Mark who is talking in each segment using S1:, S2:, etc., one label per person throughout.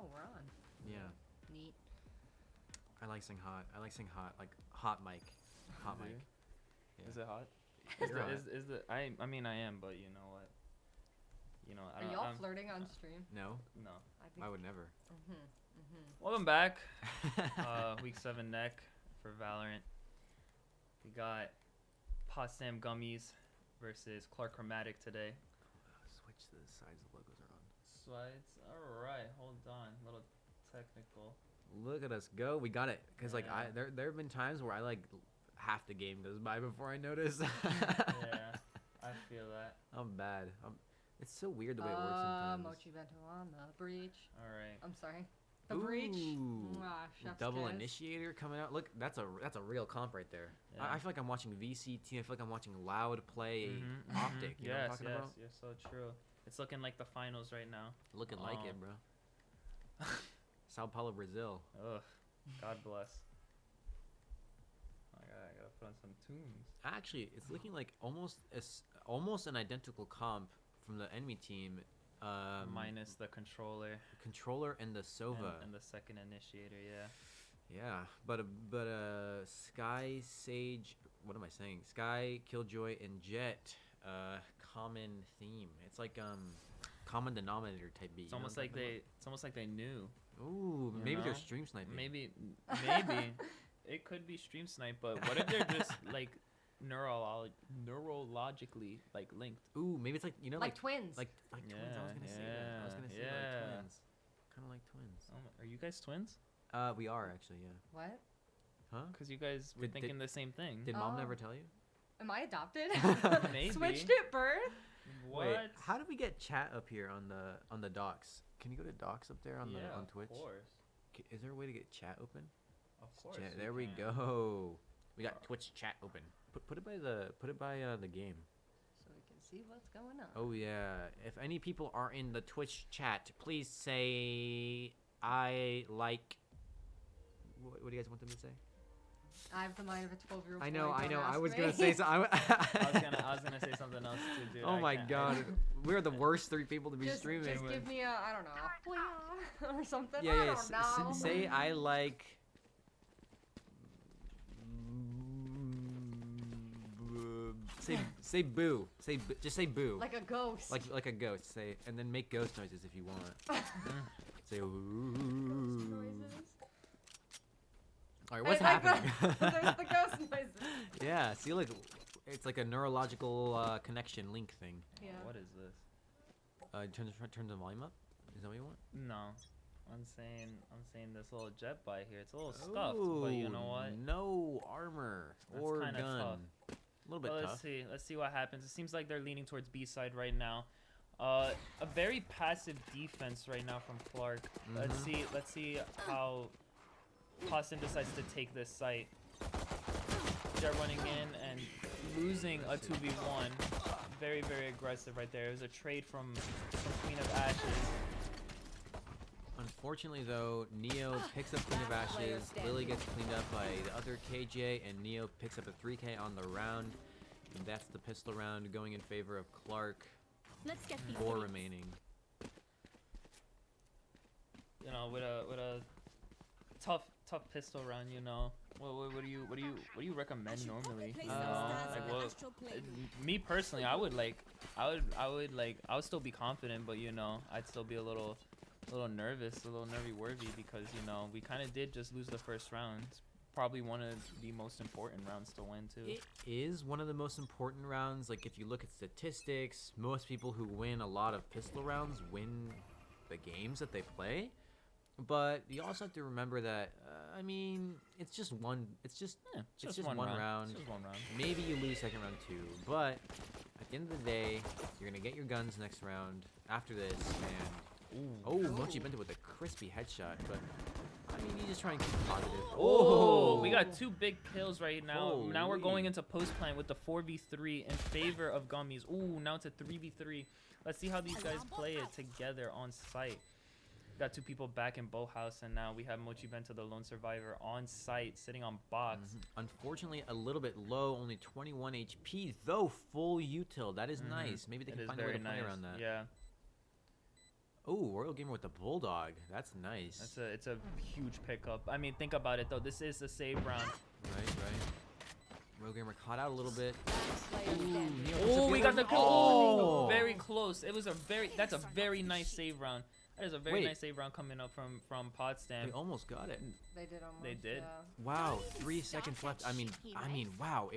S1: Oh, we're on.
S2: Yeah.
S1: Neat.
S2: I like saying hot. I like saying hot, like hot mic. Hot
S3: Do
S2: mic.
S3: you?
S2: Yeah.
S3: Is it hot?
S2: You're hot.
S3: Is the I mean I am, but you know what? You know I
S1: Are
S3: don't.
S1: y'all flirting on stream?
S2: No,
S3: No.
S1: I think.
S2: I would never.
S3: Welcome back. Week 7 NECC for Valorant. We got Potsdam Gummies versus Clark Chromatic today.
S2: Switch the sides the logos are on.
S3: Slides. All right, hold on. A little technical.
S2: Look at us go. We got it. Cause like
S3: Yeah.
S2: there have been times where I like half the game goes by before I notice.
S3: Yeah, I feel that.
S2: I'm bad. It's so weird the way it works sometimes.
S1: Mochi Bento on the breach.
S3: All right.
S1: I'm sorry. The breach.
S2: Ooh,
S1: Mwah, chef's
S2: double
S1: kiss.
S2: initiator coming out. Look, that's a real comp right there.
S3: Yeah.
S2: I feel like I'm watching VCT. I feel like I'm watching Loud play Optic. You know what I'm
S3: Yes,
S2: talking
S3: yes,
S2: about?
S3: you're so true. It's looking like the finals right now.
S2: Looking like it, bro. Sao Paulo, Brazil.
S3: Ugh, God bless. I gotta put on some tunes.
S2: Actually, it's looking like almost an identical comp from the enemy team.
S3: Minus the controller
S2: Controller and the Sova.
S3: and the second initiator, yeah.
S2: Yeah, but Sky Sage. What am I saying? Sky, Killjoy, and Jet. Common theme. It's like common denominator type beat.
S3: It's almost like they knew.
S2: Ooh,
S3: You
S2: maybe they're
S3: know?
S2: stream sniping.
S3: Maybe it could be stream snipe, but what if they're just like neurologically like linked?
S2: Ooh, maybe it's like
S1: Like twins.
S2: Like twins. I was gonna say that. I was gonna say
S3: yeah.
S2: like twins. Kind of like twins.
S3: Oh my, are you guys twins?
S2: We are actually, yeah.
S1: What?
S2: Huh?
S3: Because you guys were
S2: Did-
S3: thinking the same thing.
S2: Did mom
S1: Oh.
S2: never tell you?
S1: Am I adopted?
S3: Maybe.
S1: Switched at birth?
S3: What?
S2: Wait, how do we get chat up here on the docs? Can you go to docs up there on Twitch?
S3: Of course.
S2: Is there a way to get chat open?
S3: Of course.
S2: Chat,
S3: you
S2: there we
S3: can.
S2: go. We got Twitch chat open. Put it by the game.
S1: So we can see what's going on.
S2: Oh yeah. If any people are in the Twitch chat, please say I like. What do you guys want them to say?
S1: I have the mind of a 12-year-old.
S2: I know.
S1: Don't
S2: I
S1: ask
S2: was
S1: me.
S2: gonna say so.
S3: I was gonna say something else too, dude.
S2: Oh
S3: I
S2: my
S3: can't-
S2: god, we're the worst 3 people to be streaming.
S1: Just give me a, I don't know, a or something.
S2: Yeah,
S1: I
S2: yeah.
S1: don't know.
S2: Say I like. Say boo. Just say boo.
S1: Like a ghost.
S2: Like a ghost. Say and then make ghost noises if you want. Say ooh.
S1: Ghost noises.
S2: All right, what's
S1: I like
S2: happening?
S1: There's the ghost noises.
S2: Yeah. See, look, it's like a neurological connection link thing.
S1: Yeah.
S3: What is this?
S2: Turn the volume up. Is that what you want?
S3: No. I'm saying this little jet by here. It's a little stuffed, but you know what?
S2: No armor
S3: That's
S2: or
S3: kinda
S2: gun.
S3: tough.
S2: A little bit
S3: Well,
S2: tough.
S3: let's see what happens. It seems like they're leaning towards B side right now. A very passive defense right now from Clark. Let's see how Potsdam decides to take this site. Jet running in and losing a 2v1. Very, very aggressive right there. It was a trade from Queen of Ashes.
S2: Unfortunately, though, Neo picks up Queen of Ashes. Lily gets cleaned up by the other KJ, and Neo picks up a 3K on the round. And that's the pistol round going in favor of Clark.
S4: Let's get these
S2: 4
S4: things.
S2: remaining.
S3: You know, with a tough pistol round. You know, what do you recommend normally? You know, like what? Me personally, I would still be confident, but you know, I'd still be a little nervous, a little nervy-worvy because you know we kind of did just lose the first round. It's probably one of the most important rounds to win too.
S2: It is one of the most important rounds. Like if you look at statistics, most people who win a lot of pistol rounds win the games that they play. But you also have to remember that I mean, it's just one. It's just one round.
S3: It's just one round.
S2: Maybe you lose second round too, but at the end of the day, you're gonna get your guns next round. After this, and oh, Mochi Bento with a crispy headshot. But I mean, you just try and keep positive.
S3: Oh, we got 2 big kills right now. Now we're
S2: Holy.
S3: going into post plan with the 4v3 in favor of Gummies. Ooh, now it's a 3v3. Let's see how these guys play it together on site. Got 2 people back in Boathouse, and now we have Mochi Bento, the lone survivor, on site, sitting on box.
S2: Unfortunately, a little bit low, only 21 HP, though full util. That is nice. Maybe they
S3: It
S2: can
S3: is
S2: find a way
S3: very
S2: to play
S3: nice.
S2: around that.
S3: Yeah.
S2: Oh, Royal Gamer with the Bulldog. That's nice.
S3: It's a huge pickup. I mean, think about it though. This is a save round.
S2: Right. Royal Gamer caught out a little bit.
S3: Oh, we got the kill.
S2: Oh.
S3: Oh, very close. That's a very nice save round. That is a very nice save round coming up from Potsdam.
S2: They almost got it.
S1: They did almost.
S3: They did.
S1: Yeah.
S2: Wow, 3 seconds left. I mean, wow.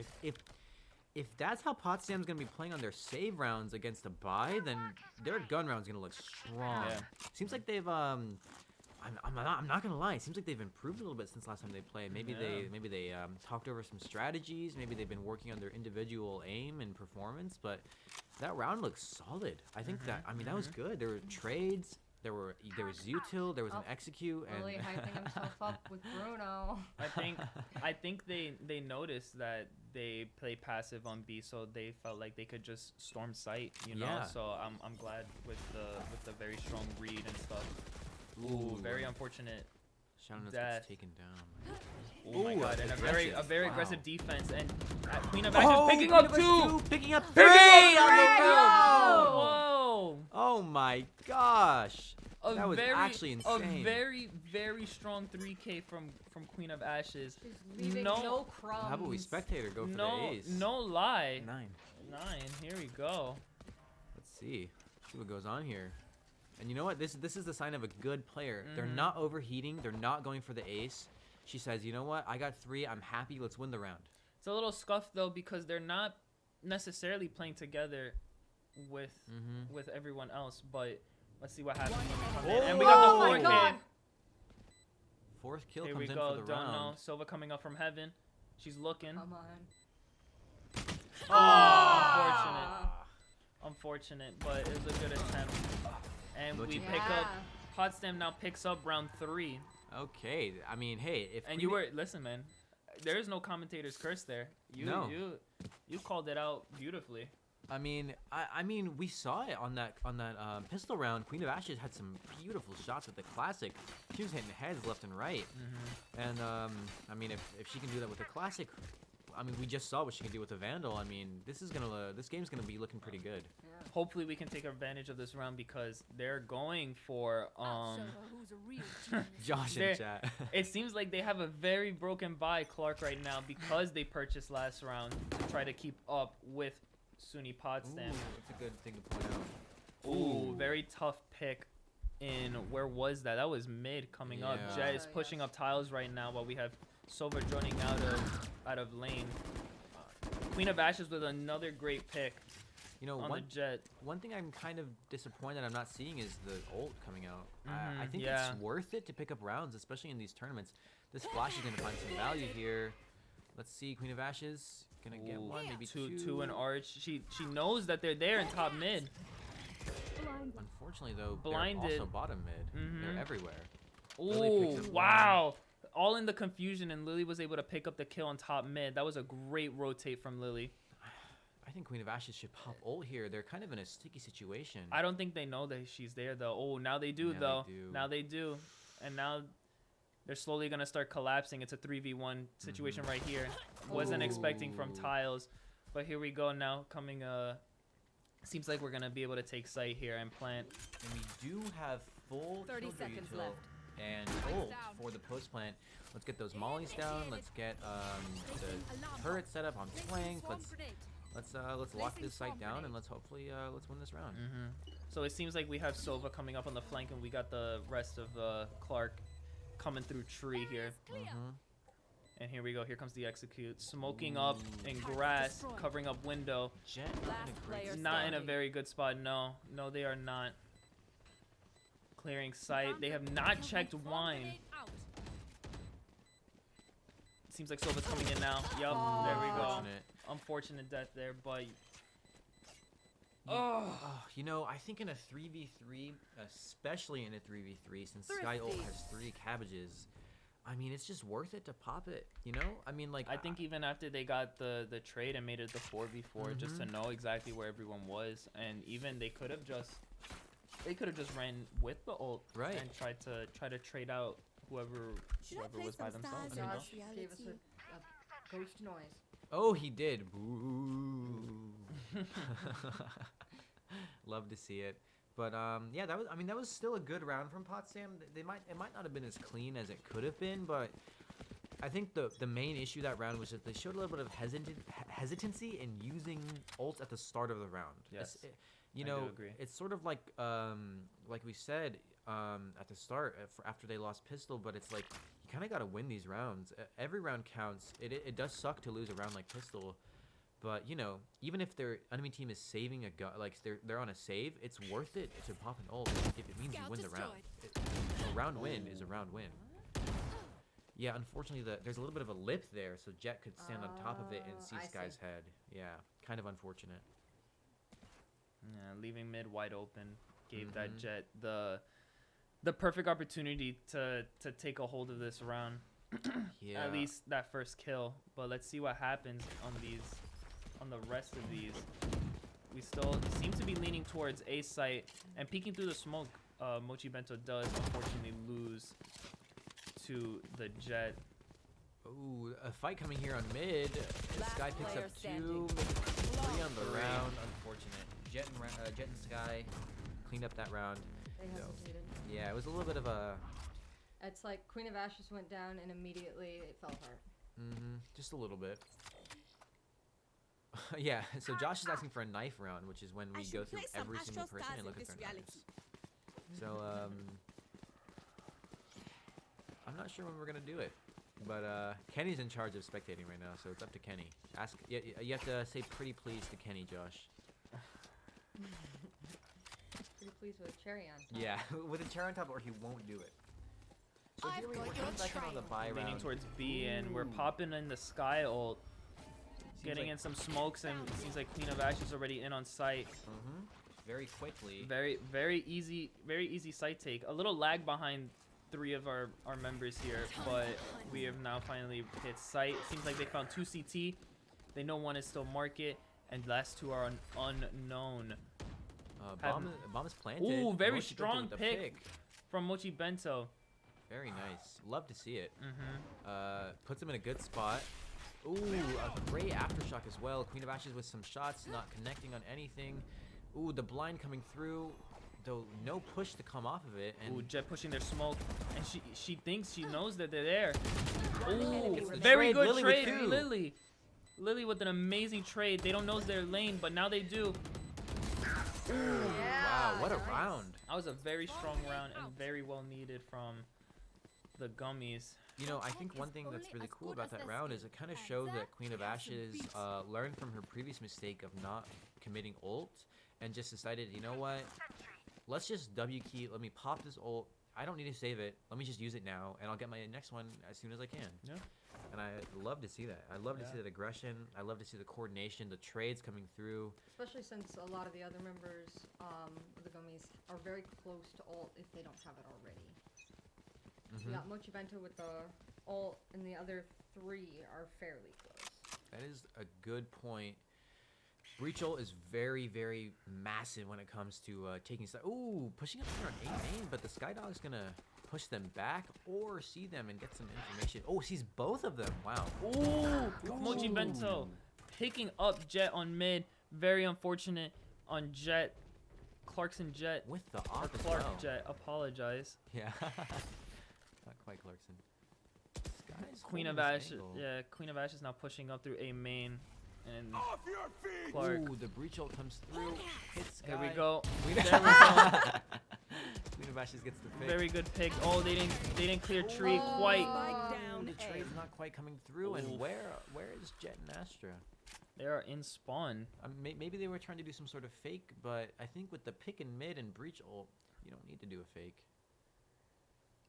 S2: If that's how Potsdam's gonna be playing on their save rounds against a bye, then their gun round's gonna look strong.
S3: Yeah.
S2: Seems like they've I'm not gonna lie. It seems like they've improved a little bit since last time they played. Maybe they talked over some strategies. Maybe they've been working on their individual aim and performance. But that round looks solid. I think that that was good. There were trades. There was util. There was an execute. And
S1: Really hyping himself up with Bruno.
S3: I think they noticed that they play passive on B, so they felt like they could just storm site, you know.
S2: Yeah.
S3: So I'm glad with the very strong read and stuff. Ooh, very unfortunate.
S2: Shadow
S3: death.
S2: gets taken down.
S3: Oh my god, and a very aggressive defense, and Queen of
S2: Oh,
S3: Action picking up two.
S2: Picking up
S3: Three
S2: three
S3: on the
S2: on the
S3: field.
S2: field.
S3: Whoa.
S2: Oh my gosh. That was actually
S3: A
S2: insane.
S3: very strong 3K from Queen of Ashes.
S1: He's leaving no crumbs.
S2: How about we spectator go for
S3: No,
S2: the ace?
S3: no lie.
S2: 9.
S3: 9. Here we go.
S2: Let's see what goes on here. And you know what? This is the sign of a good player. They're not overheating. They're not going for the ace. She says, you know what? I got 3. I'm happy. Let's win the round.
S3: It's a little scuffed though because they're not necessarily playing together with everyone else. But let's see what happens when we come in. And we got the
S1: Oh my
S3: 4K.
S1: God.
S2: 4th kill
S3: Here
S2: comes
S3: we
S2: in
S3: go.
S2: for the
S3: Don't know.
S2: round.
S3: Silva coming up from heaven. She's looking.
S1: Come on.
S3: Oh, unfortunate, but it was a good attempt. And we pick up. Potsdam now picks up round 3.
S2: Okay. I mean, hey, if
S3: And you were listen, man. There is no commentator's curse there. You called it out beautifully.
S2: I mean, we saw it on that pistol round. Queen of Ashes had some beautiful shots with the classic. She was hitting heads left and right. And I mean, if she can do that with the classic, I mean, we just saw what she can do with the Vandal. I mean, this game's gonna be looking pretty good.
S1: Yeah.
S3: Hopefully, we can take advantage of this round because they're going for
S2: Josh in chat.
S3: It seems like they have a very broken buy, Clark, right now because they purchased last round to try to keep up with SUNY Potsdam.
S2: Ooh, that's a good thing to point out.
S3: Ooh, very tough pick. In where was that? That was mid coming up.
S2: Yeah.
S3: Jet is pushing up tiles right now while we have Silva joining out of lane. Queen of Ashes with another great pick.
S2: You know,
S3: on the Jet.
S2: One thing I'm kind of disappointed I'm not seeing is the ult coming out. I think
S3: yeah.
S2: it's worth it to pick up rounds, especially in these tournaments. This Flash is going to find some value here. Let's see, Queen of Ashes gonna get one, maybe two.
S3: An Arch. She knows that they're there in top mid.
S2: Unfortunately, though,
S3: Blinded.
S2: they're also bottom mid. They're everywhere.
S3: Ooh,
S2: picks up
S3: wow. All in the confusion, and Lily was able to pick up the kill on top mid. That was a great rotate from Lily.
S2: I think Queen of Ashes should pop ult here. They're kind of in a sticky situation.
S3: I don't think they know that she's there, though. Oh, now they do, though. Now they do. And now they're slowly going to start collapsing. It's a 3v1 situation right here. Wasn't expecting from tiles. But here we go now. Coming, seems like we're going to be able to take site here and plant.
S2: And we do have full
S4: 30 seconds
S2: util
S4: left.
S2: and ult for the post plant. Let's get those mollies down. Let's get the turret set up on flank. Let's lock this site down and let's hopefully let's win this round.
S3: So it seems like we have Sova coming up on the flank, and we got the rest of Clark coming through tree here. And here we go. Here comes the execute. Smoking up in grass, covering up window.
S2: Jet
S3: Not in a very good spot. No, they are not. Clearing sight. They have not checked wine. Seems like Sova's coming in now. Yup, there we go. Unfortunate death there, but
S2: you know, I think in a 3v3, especially in a 3v3, since Sky Ult has 3 cabbages, I mean, it's just worth it to pop it, you know? I mean, like,
S3: I think even after they got the trade and made it the 4v4, just to know exactly where everyone was, and even they could have just ran with the ult,
S2: right,
S3: and try to trade out whoever was by themselves.
S1: Josh gave us a ghost noise.
S2: Oh, he did. Boo. Love to see it. But yeah, that was still a good round from Potsdam. It might not have been as clean as it could have been, but I think the main issue that round was that they showed a little bit of hesitancy in using ults at the start of the round.
S3: Yes,
S2: I
S3: do agree.
S2: It's sort of like we said at the start after they lost pistol, but it's like you kind of got to win these rounds. Every round counts. It does suck to lose a round like pistol. But even if their enemy team is saving a gun, like they're on a save, it's worth it to pop an ult if it means you win the round. A round win is a round win. Yeah, unfortunately, there's a little bit of a lip there, so Jet could stand on top of it and see Sky's head. Yeah, kind of unfortunate.
S3: Yeah, leaving mid wide open gave that Jet the perfect opportunity to take a hold of this round.
S2: Yeah.
S3: At least that first kill. But let's see what happens on the rest of these. We still seem to be leaning towards A site and peeking through the smoke. Mochi Bento does unfortunately lose to the Jet.
S2: Ooh, a fight coming here on mid. Sky picks up 2, maybe 3 on the round. Unfortunate. Jet and Sky cleaned up that round.
S1: They hesitated.
S2: Yeah, it was a little bit of a...
S1: It's like Queen of Ashes went down and immediately it fell apart.
S2: Just a little bit. Yeah, so Josh is asking for a knife round, which is when we go through every single person and look at their knives. So, I'm not sure when we're gonna do it, but Kenny's in charge of spectating right now, so it's up to Kenny. You have to say pretty please to Kenny, Josh.
S1: Pretty pleased with a cherry on top.
S2: Yeah, with a cherry on top, or he won't do it. So here we're coming back in on the buy round.
S3: Leaning towards B, and we're popping in the Sky ult. Getting in some smokes, and it seems like Queen of Ashes already in on site.
S2: Very quickly.
S3: Very easy site take. A little lag behind 3 of our members here, but we have now finally hit site. Seems like they found 2 CT. They know 1 is still market, and last 2 are unknown.
S2: Bomb is planted.
S3: Ooh, very
S2: Mochi
S3: strong
S2: Bento with the
S3: pick from Mochi Bento.
S2: Very nice. Love to see it. Puts him in a good spot. Ooh, a great aftershock as well. Queen of Ashes with some shots, not connecting on anything. Ooh, the blind coming through, though no push to come off of it. And
S3: Ooh, Jet pushing their smoke, and she thinks she knows that they're there. Ooh,
S2: Gets the
S3: very
S2: trade.
S3: good
S2: Lily
S3: trade,
S2: with 2.
S3: Lily with an amazing trade. They don't know their lane, but now they do.
S2: Wow, what a round.
S3: That was a very strong round and very well needed from the Gummies.
S2: I think one thing that's really cool about that round is it kind of showed that Queen of Ashes learned from her previous mistake of not committing ult and just decided, you know what, let's just W key, let me pop this ult. I don't need to save it. Let me just use it now, and I'll get my next one as soon as I can.
S3: Yeah.
S2: And I love to see that. I love to see that aggression. I love to see the coordination, the trades coming through.
S1: Especially since a lot of the other members of the Gummies are very close to ult if they don't have it already. We got Mochi Bento with the ult, and the other 3 are fairly close.
S2: That is a good point. Breach ult is very, very massive when it comes to taking stuff. Ooh, pushing up here on 8 main, but the Skydog's gonna push them back or see them and get some information. Oh, sees both of them. Wow.
S3: Ooh, Mochi Bento picking up Jet on mid. Very unfortunate on Jet. Clarkson Jet.
S2: With the off as
S3: Clark
S2: well.
S3: Jet, apologize.
S2: Yeah. Not quite Clarkson. Sky's
S3: Queen of
S2: holding this
S3: Ashes.
S2: angle.
S3: Yeah, Queen of Ashes now pushing up through A main. And
S4: Off your feet!
S3: Clark.
S2: Ooh, the breach ult comes through. Hits Sky.
S3: Here we go.
S2: Queen
S3: There we go.
S2: Queen of Ashes gets the pick.
S3: Very good pick. Oh, they didn't clear tree quite.
S2: The trade's not quite coming through. And where is Jet and Astra?
S3: They are in spawn.
S2: Maybe they were trying to do some sort of fake, but I think with the pick and mid and breach ult, you don't need to do a fake.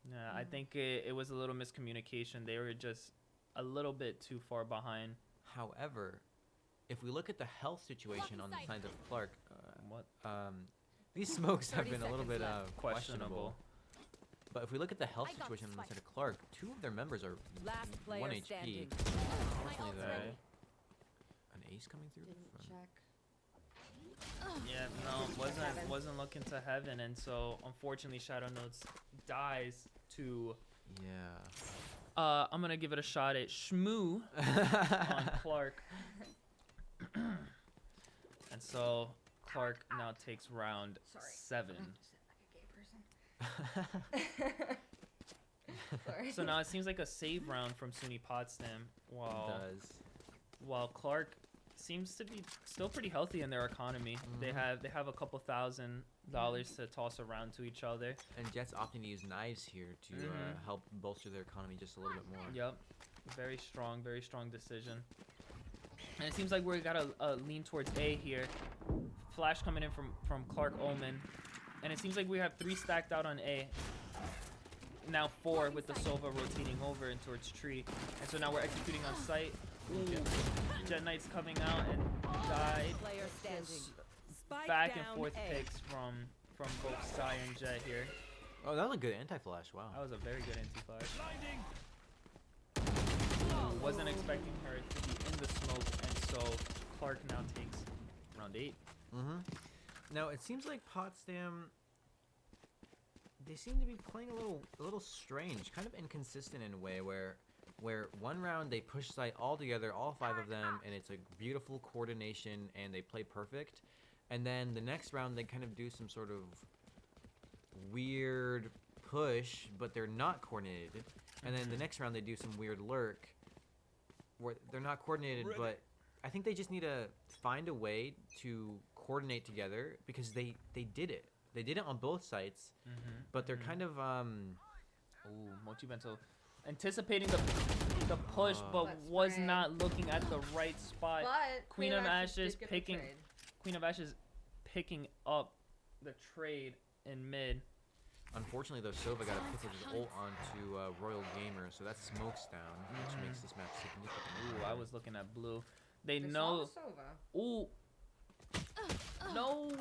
S3: Yeah, I think it was a little miscommunication. They were just a little bit too far behind.
S2: However, if we look at the health situation on the side of Clark, these smokes have been a little bit questionable. But if we look at the health situation on the side of Clark, 2 of their members are 1 HP. Unfortunately, an ace coming through.
S1: Didn't check.
S3: Yeah, no, wasn't looking to heaven, and so unfortunately Shadow Notes dies to.
S2: Yeah.
S3: I'm gonna give it a shot at Shmoo on Clark. And so Clark now takes round
S1: Sorry.
S3: 7.
S1: Like a gay person. Sorry.
S3: So now it seems like a save round from SUNY Potsdam,
S2: It does.
S3: while Clark seems to be still pretty healthy in their economy. They have a couple $1,000 to toss around to each other.
S2: And Jets opting to use knives here to help bolster their economy just a little bit more.
S3: Yep, very strong decision. And it seems like we got a lean towards A here. Flash coming in from Clark Omen, and it seems like we have 3 stacked out on A. Now 4 with the Sova rotating over and towards tree, and so now we're executing on site. Ooh, Jet Knight's coming out and died.
S4: Player standing. Spike
S3: Back and
S4: down
S3: forth
S4: A.
S3: picks from both Sai and Jet here.
S2: Oh, that was a good anti-flash. Wow.
S3: That was a very good anti-flash. Wasn't expecting her to be in the smoke, and so Clark now takes round 8.
S2: Now it seems like Potsdam. They seem to be playing a little strange, kind of inconsistent in a way where one round they push site all together, all 5 of them, and it's a beautiful coordination and they play perfect. And then the next round they kind of do some sort of weird push, but they're not coordinated. And then the next round they do some weird lurk where they're not coordinated, but I think they just need to find a way to coordinate together because they did it. They did it on both sites, but they're kind of
S3: Ooh, Mochi Bento anticipating the push, but
S1: Let's
S3: was
S1: spray.
S3: not looking at the right spot.
S1: But
S3: Queen of Ashes
S1: did get the
S3: picking
S1: trade.
S3: Queen of Ashes picking up the trade in mid.
S2: Unfortunately, though, Sova got a pick his ult onto Royal Gamer, so that smokes down, which makes this map significantly.
S3: Ooh, I was looking at blue. They
S1: They
S3: know.
S1: saw the Sova.
S3: Ooh. No.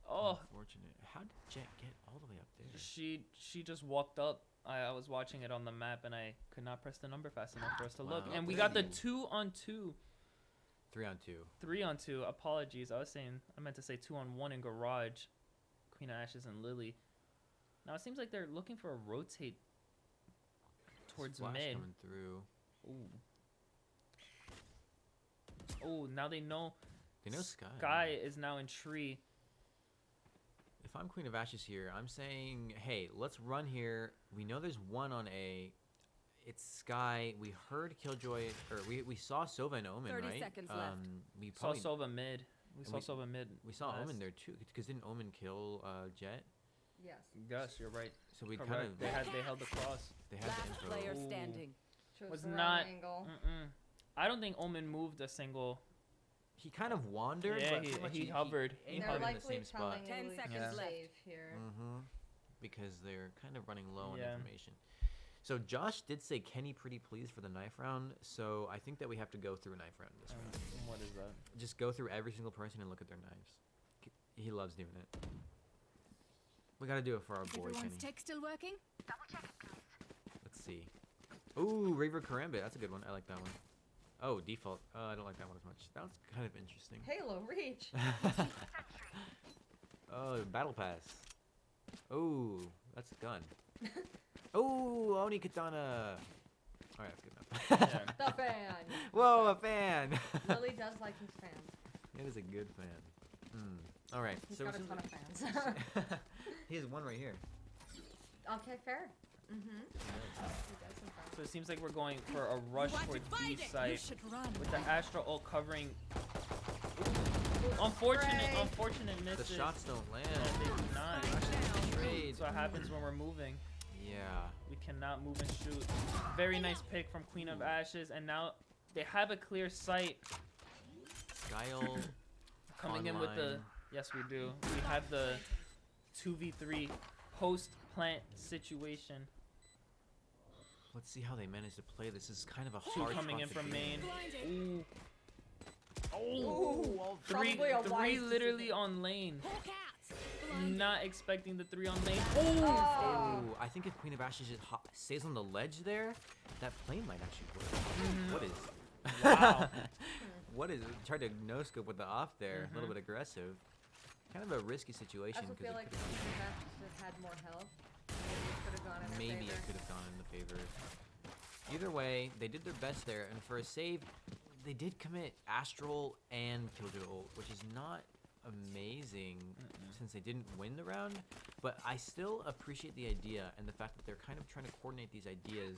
S3: Oh,
S2: Unfortunate. How did Jet get all the way up there?
S3: she just walked up. I was watching it on the map and I could not press the number fast enough for us to look.
S2: Wow.
S3: And we got the 2-on-2.
S2: 3-on-2.
S3: 3-on-2. Apologies. I meant to say 2-on-1 in garage. Queen of Ashes and Lily. Now it seems like they're looking for a rotate towards
S2: Splash
S3: mid.
S2: coming through.
S3: Ooh. Oh, now they know.
S2: They know Sky.
S3: Sky is now in tree.
S2: If I'm Queen of Ashes here, I'm saying, hey, let's run here. We know there's one on A. It's Sky. We heard Killjoy, or we saw Sova and Omen,
S4: 30
S2: right?
S4: seconds left.
S2: We
S3: Saw
S2: probably
S3: Sova mid. We saw
S2: we-
S3: Sova mid.
S2: we saw
S3: last.
S2: Omen there too, because didn't Omen kill Jet?
S1: Yes.
S3: Yes, you're right.
S2: So we
S3: Correct.
S2: kind of
S3: They held the cross.
S2: they had the
S4: Last
S2: info.
S4: player
S3: Ooh.
S4: standing.
S1: Chose
S3: Was
S1: the wrong
S3: not-
S1: angle.
S3: I don't think Omen moved a single.
S2: He kind of wandered,
S3: Yeah,
S2: but
S3: he-
S2: pretty much
S3: he hovered. He
S2: aimed
S1: They're
S2: in the
S1: likely
S2: same spot.
S1: telling
S4: 10
S1: Elise
S4: seconds
S1: to
S4: left.
S1: save here.
S2: Because they're kind of running low on
S3: Yeah.
S2: information. So Josh did say Kenny pretty pleased for the knife round, so I think that we have to go through a knife round this round.
S3: What is that?
S2: Just go through every single person and look at their knives. He loves doing it. We gotta do it for our boy
S4: Everyone's
S2: Kenny.
S4: tech still working?
S2: Let's see. Ooh, Raver Karambit. That's a good one. I like that one. Oh, default. I don't like that one as much. That was kind of interesting.
S1: Halo reach.
S2: Oh, battle pass. Oh, that's a gun. Oh, Oni Katana. All right, that's good enough.
S3: Yeah.
S1: The fan.
S2: Whoa, a fan.
S1: Lily does like his fans.
S2: It is a good fan. All right.
S1: He's
S2: so
S1: got a
S2: it
S1: ton of
S2: seems
S1: fans.
S2: like- he has one right here.
S1: Okay, fair. He does some fans.
S3: So it seems like we're going for a rush
S4: You want to
S3: towards
S4: find
S3: B
S4: it? You
S3: site
S4: should run.
S3: with the Astro ult covering. Unfortunate
S2: The
S3: misses.
S2: shots don't land.
S3: Yeah, they do not.
S2: Trade.
S3: That's what happens when we're moving.
S2: Yeah.
S3: We cannot move and shoot. Very nice pick from Queen of Ashes, and now they have a clear sight.
S2: Guile.
S3: Coming in with the
S2: online.
S3: yes, we do. We have the 2v3 post plant situation.
S2: Let's see how they manage to play. This is kind of a
S3: Two
S2: hard
S3: coming
S2: spot
S3: in
S2: to
S3: from
S2: be
S3: main.
S4: Blinded.
S3: Ooh. Oh, three
S1: Probably a wise
S3: literally
S1: decision.
S3: on lane.
S4: Hawk out. Blinded.
S3: Not expecting the 3 on lane.
S1: Oh.
S2: Ooh, I think if Queen of Ashes just stays on the ledge there, that plane might actually work. What is?
S3: Wow.
S2: What is? Tried to no scope with the off there. A little bit aggressive. Kind of a risky
S1: I
S2: situation
S1: also feel
S2: because
S1: like if Sebastian had more health, maybe it could have gone in their
S2: maybe
S1: favor.
S2: it could have gone in the favor. Either way, they did their best there, and for a save, they did commit Astral and Killjoy ult, which is not amazing since they didn't win the round, but I still appreciate the idea and the fact that they're kind of trying to coordinate these ideas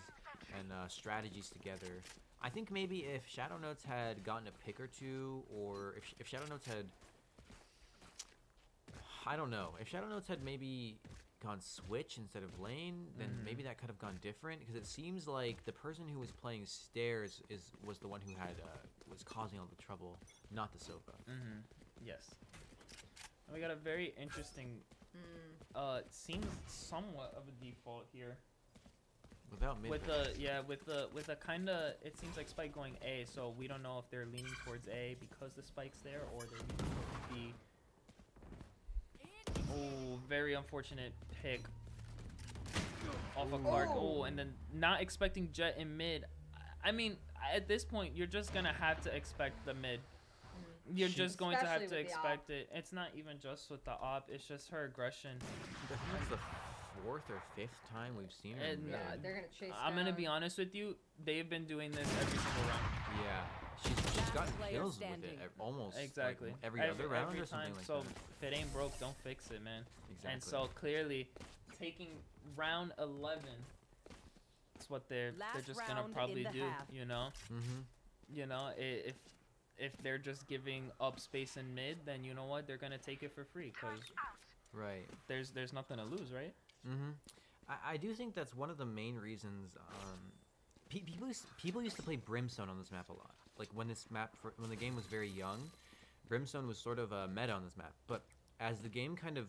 S2: and strategies together. I think maybe if Shadow Notes had gotten a pick or two, or if Shadow Notes had, I don't know, if Shadow Notes had maybe gone switch instead of lane, then maybe that could have gone different, because it seems like the person who was playing stairs was the one who had was causing all the trouble, not the Sova.
S3: Yes. And we got a very interesting seems somewhat of a default here.
S2: Without mid
S3: With a kind of, it seems like Spike going A, so we don't know if they're leaning towards A because the Spike's there, or they're leaning towards B. Oh, very unfortunate pick off of Clark. Oh, and then not expecting Jet in mid. I mean, at this point, you're just gonna have to expect the mid. You're just going to have to expect it. It's not even just with the op, it's just her aggression.
S2: That's the 4th or 5th time we've seen her.
S1: Yeah, they're gonna chase
S3: I'm gonna be honest with you, they've been doing this every single round.
S2: Yeah, she's gotten kills with it almost
S3: exactly
S2: like every other round
S3: every
S2: or something
S3: time.
S2: like
S3: so
S2: that.
S3: if it ain't broke, don't fix it, man.
S2: Exactly.
S3: And so clearly, taking round 11, that's what they're just gonna probably do. You know, you know, if they're just giving up space in mid, then you know what, they're gonna take it for free, cause
S2: right,
S3: there's nothing to lose, right?
S2: I do think that's one of the main reasons. People used to play Brimstone on this map a lot. Like when when the game was very young, Brimstone was sort of a meta on this map. But as the game kind of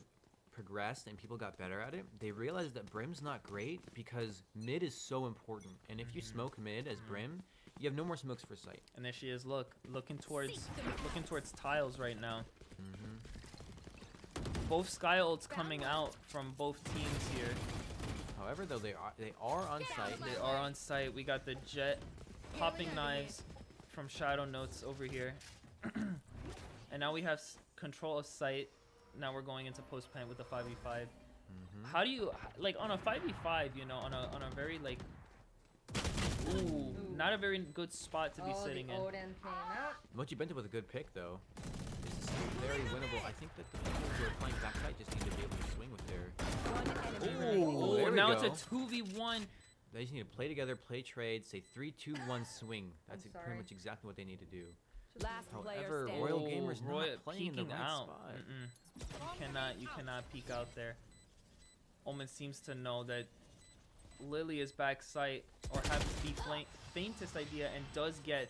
S2: progressed and people got better at it, they realized that Brim's not great because mid is so important. And if you smoke mid as Brim, you have no more smokes for sight.
S3: And there she is. Looking towards tiles right now. Both Sky ults coming out from both teams here.
S2: However, though, they are on site.
S3: They are on site. We got the Jet popping knives from Shadow Notes over here. And now we have control of site. Now we're going into post plant with the 5v5. How do you, like, on a 5v5, you know, on a very, like, ooh, not a very good spot to be sitting in.
S1: Odin came out.
S2: Mochi Bento with a good pick, though. This is still very winnable. I think that the people who are playing backside just need to be able to swing with their...
S3: Ooh,
S2: there we
S3: now
S2: go.
S3: it's a 2v1.
S2: They just need to play together, play trade, say 3, 2, 1, swing. That's pretty much exactly what they need to do. However, Royal Gamer's not playing in the right spot.
S3: You cannot peek out there. Omen seems to know that Lily is back site, or has the faintest idea, and does get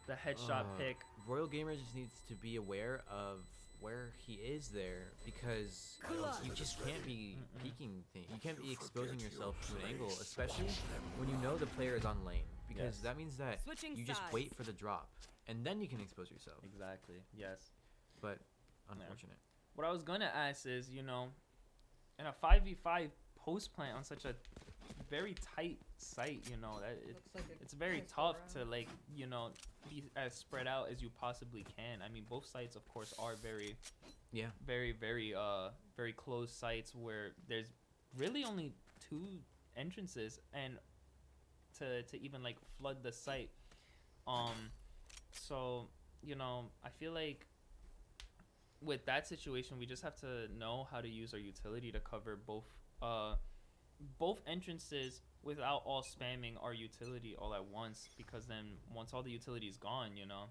S3: the headshot pick.
S2: Royal Gamer just needs to be aware of where he is there, because you just can't be peeking things. You can't be exposing yourself to an angle, especially when you know the player is on lane, because that means that you just wait for the drop, and then you can expose yourself.
S3: Exactly, yes.
S2: But unfortunate.
S3: What I was gonna ask is, you know, in a 5v5 post plant on such a very tight site, you know, that it's very tough to, like, you know, be as spread out as you possibly can. I mean, both sites, of course, are very very close sites where there's really only 2 entrances, and to even, like, flood the site. So, you know, I feel like with that situation, we just have to know how to use our utility to cover both entrances without all spamming our utility all at once, because then once all the utility is gone, you know,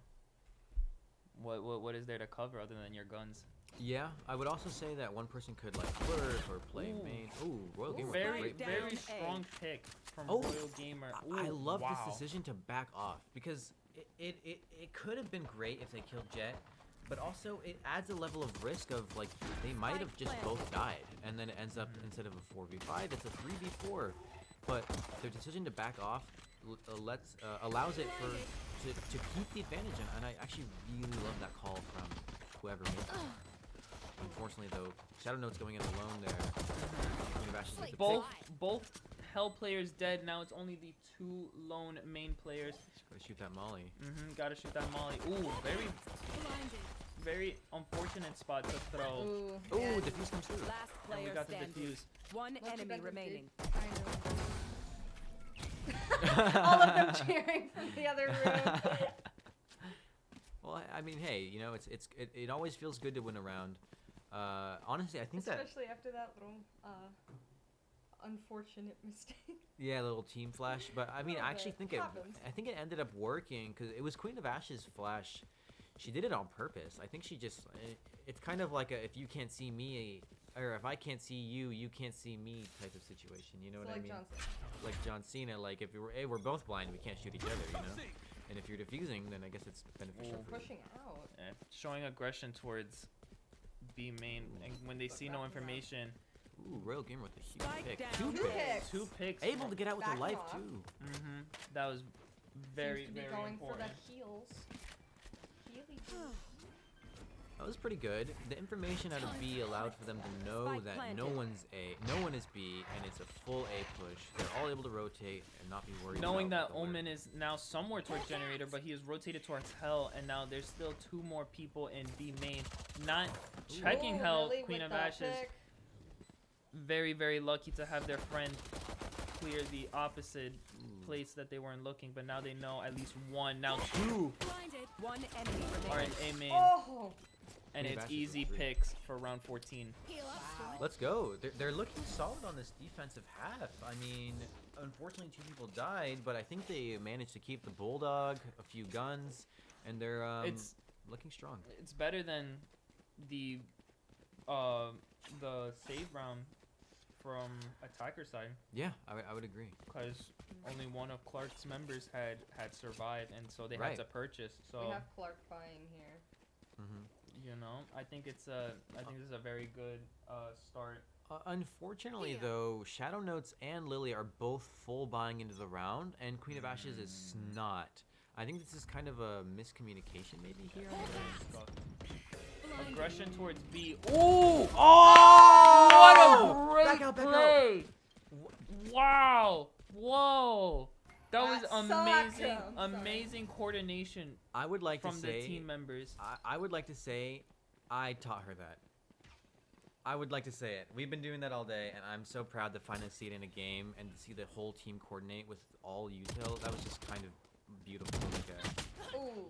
S3: what is there to cover other than your guns?
S2: Yeah, I would also say that one person could, like, flirt or play main. Ooh, Royal Gamer.
S3: Very strong pick from Royal Gamer. Ooh,
S2: I love this decision to back off, because it could have been great if they killed Jet, but also it adds a level of risk of, like, they might have just both died, and then it ends up, instead of a 4v5, it's a 3v4. But their decision to back off allows it to keep the advantage, and I actually really love that call from whoever made it. Unfortunately, though, Shadow Note's going in alone there.
S3: Both Hell players dead. Now it's only the 2 lone main players.
S2: Gotta shoot that molly.
S3: Gotta shoot that molly. Ooh, very unfortunate spot to throw.
S2: Ooh, defuse comes through.
S3: And we got the defuse.
S4: One enemy remaining.
S1: All of them cheering from the other room.
S2: Well, I mean, hey, you know, it always feels good to win a round. Honestly, I think
S1: especially after that little unfortunate mistake.
S2: yeah, a little team flash. But I mean, I actually think
S1: happens.
S2: I think it ended up working because it was Queen of Ashes flash. She did it on purpose. I think she just it's kind of like a if you can't see me or if I can't see you, you can't see me type of situation. You know
S1: So
S2: what I
S1: like
S2: mean?
S1: John Cena.
S2: Like John Cena. Like if we're both blind, we can't shoot each other. You know. And if you're defusing, then I guess it's beneficial for you.
S1: Pushing out.
S3: Yeah, showing aggression towards B main, and when they see no information.
S2: Ooh, Royal Gamer with a huge
S4: Spike
S2: pick.
S4: down.
S2: Two
S1: Two
S2: picks.
S1: picks.
S3: 2 picks.
S2: Able to get out with a
S1: Back
S2: life
S1: off.
S2: too.
S3: That was very,
S1: Seems to be
S3: very
S1: going
S3: important.
S1: for the heels. Healy.
S2: That was pretty good. The information out of B allowed for them to know
S4: Spike
S2: that
S4: planted.
S2: no one is B, and it's a full A push. They're all able to rotate and not be worried.
S3: Knowing
S2: about
S3: that
S2: the
S3: Omen is now somewhere towards Generator, but he is rotated towards Hell, and now there's still 2 more people in B main. Not checking
S1: Ooh,
S3: Hell,
S1: really,
S3: Queen
S1: with
S3: of
S1: the
S3: Ashes.
S1: pick?
S3: Very, very lucky to have their friend clear the opposite place that they weren't looking, but now they know at least 1, now 2
S4: Blinded. One enemy
S3: are in
S4: remaining.
S3: A main,
S1: Oh.
S3: and
S2: Queen of
S3: it's
S2: Ashes
S3: easy
S2: with 3.
S3: picks for round 14.
S4: Heal up.
S1: Wow.
S2: Let's go. They're looking solid on this defensive half. I mean, unfortunately, 2 people died, but I think they managed to keep the Bulldog, a few guns, and they're
S3: It's
S2: looking strong.
S3: it's better than the save round from attacker side,
S2: Yeah, I would agree.
S3: because only one of Clark's members had survived, and so they
S2: Right.
S3: had to purchase. So
S1: We have Clark buying here.
S3: you know, I think this is a very good start.
S2: Unfortunately,
S4: Yeah.
S2: though, Shadow Notes and Lily are both full buying into the round, and Queen of Ashes is not. I think this is kind of a miscommunication maybe here.
S4: Blinded.
S3: Aggression towards B. Ooh!
S2: Oh!
S3: What a great
S2: Back out, back out.
S3: play! Wow! Whoa! That was
S1: That sucked.
S3: amazing,
S1: I'm sorry.
S3: amazing coordination
S2: I would like
S3: from
S2: to
S3: the
S2: say,
S3: team members.
S2: I would like to say, I taught her that. I would like to say it. We've been doing that all day, and I'm so proud to finally see it in a game and to see the whole team coordinate with all util. That was just kind of beautiful to look at.
S1: Ooh.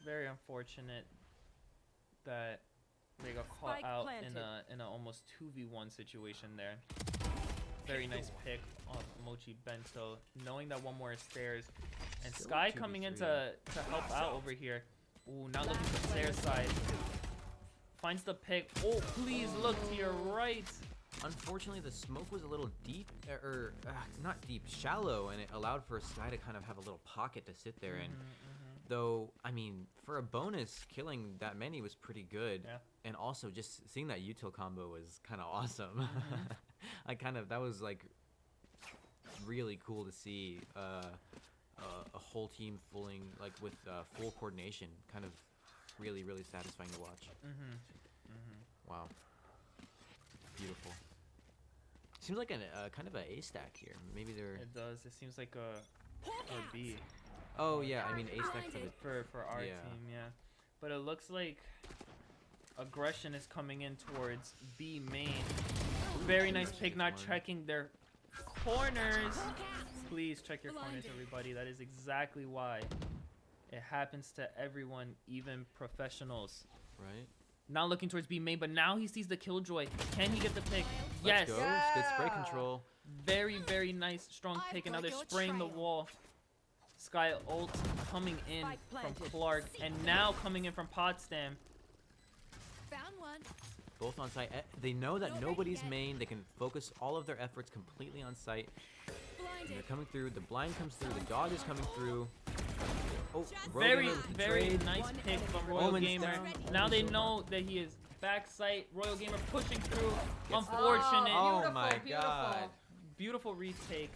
S3: Very unfortunate that they got caught
S4: Spike
S3: out
S4: planted.
S3: in a almost 2v1 situation there. Very nice pick of Mochi Bento, knowing that one more is stairs, and
S2: Still
S3: Sky
S2: 2v3.
S3: coming in to help out over here. Ooh, not looking for stairs side. Finds the pick. Oh, please look to your right.
S2: Unfortunately, the smoke was a little deep, or not deep, shallow, and it allowed for Sky to kind of have a little pocket to sit there in. Though, I mean, for a bonus, killing that many was pretty good.
S3: Yeah.
S2: And also, just seeing that util combo was kind of awesome. That was like really cool to see a whole team with full coordination. Kind of really, really satisfying to watch. Wow. Beautiful. Seems like a kind of an A stack here. Maybe they're.
S3: It does. It seems like a B.
S2: Oh yeah, I mean A stack
S3: For our
S2: Yeah.
S3: team, yeah. But it looks like aggression is coming in towards B main. Very nice pick, not
S2: One.
S3: checking their corners. Please check your corners, everybody. That is exactly why it happens to everyone, even professionals.
S2: right.
S3: Not looking towards B main, but now he sees the killjoy. Can he get the pick? Yes.
S2: Let's go. Good spray
S1: Yeah.
S2: control.
S3: Very, very nice, strong pick. And now they're spraying the wall. Sky ult coming in
S4: Spike
S3: from
S4: planted.
S3: Clark, and now coming in from Potsdam.
S4: Found one.
S2: Both on site. They know that
S4: Nobody
S2: nobody's
S4: yet.
S2: main. They can focus all of their efforts completely on site. And they're
S4: Blinded.
S2: coming through. The blind comes through. The dog is coming through. Oh,
S3: Very,
S2: Rogan with the
S3: very
S2: trade.
S3: nice
S4: One
S3: pick
S4: enemy
S3: from Royal
S2: Omen's
S3: Gamer.
S2: down.
S3: Now they
S2: Omen's
S3: know that he is backside. Royal Gamer pushing through.
S2: Gets the-
S3: Unfortunate.
S2: Oh
S1: Beautiful,
S2: my
S1: beautiful.
S2: God.
S3: Beautiful retake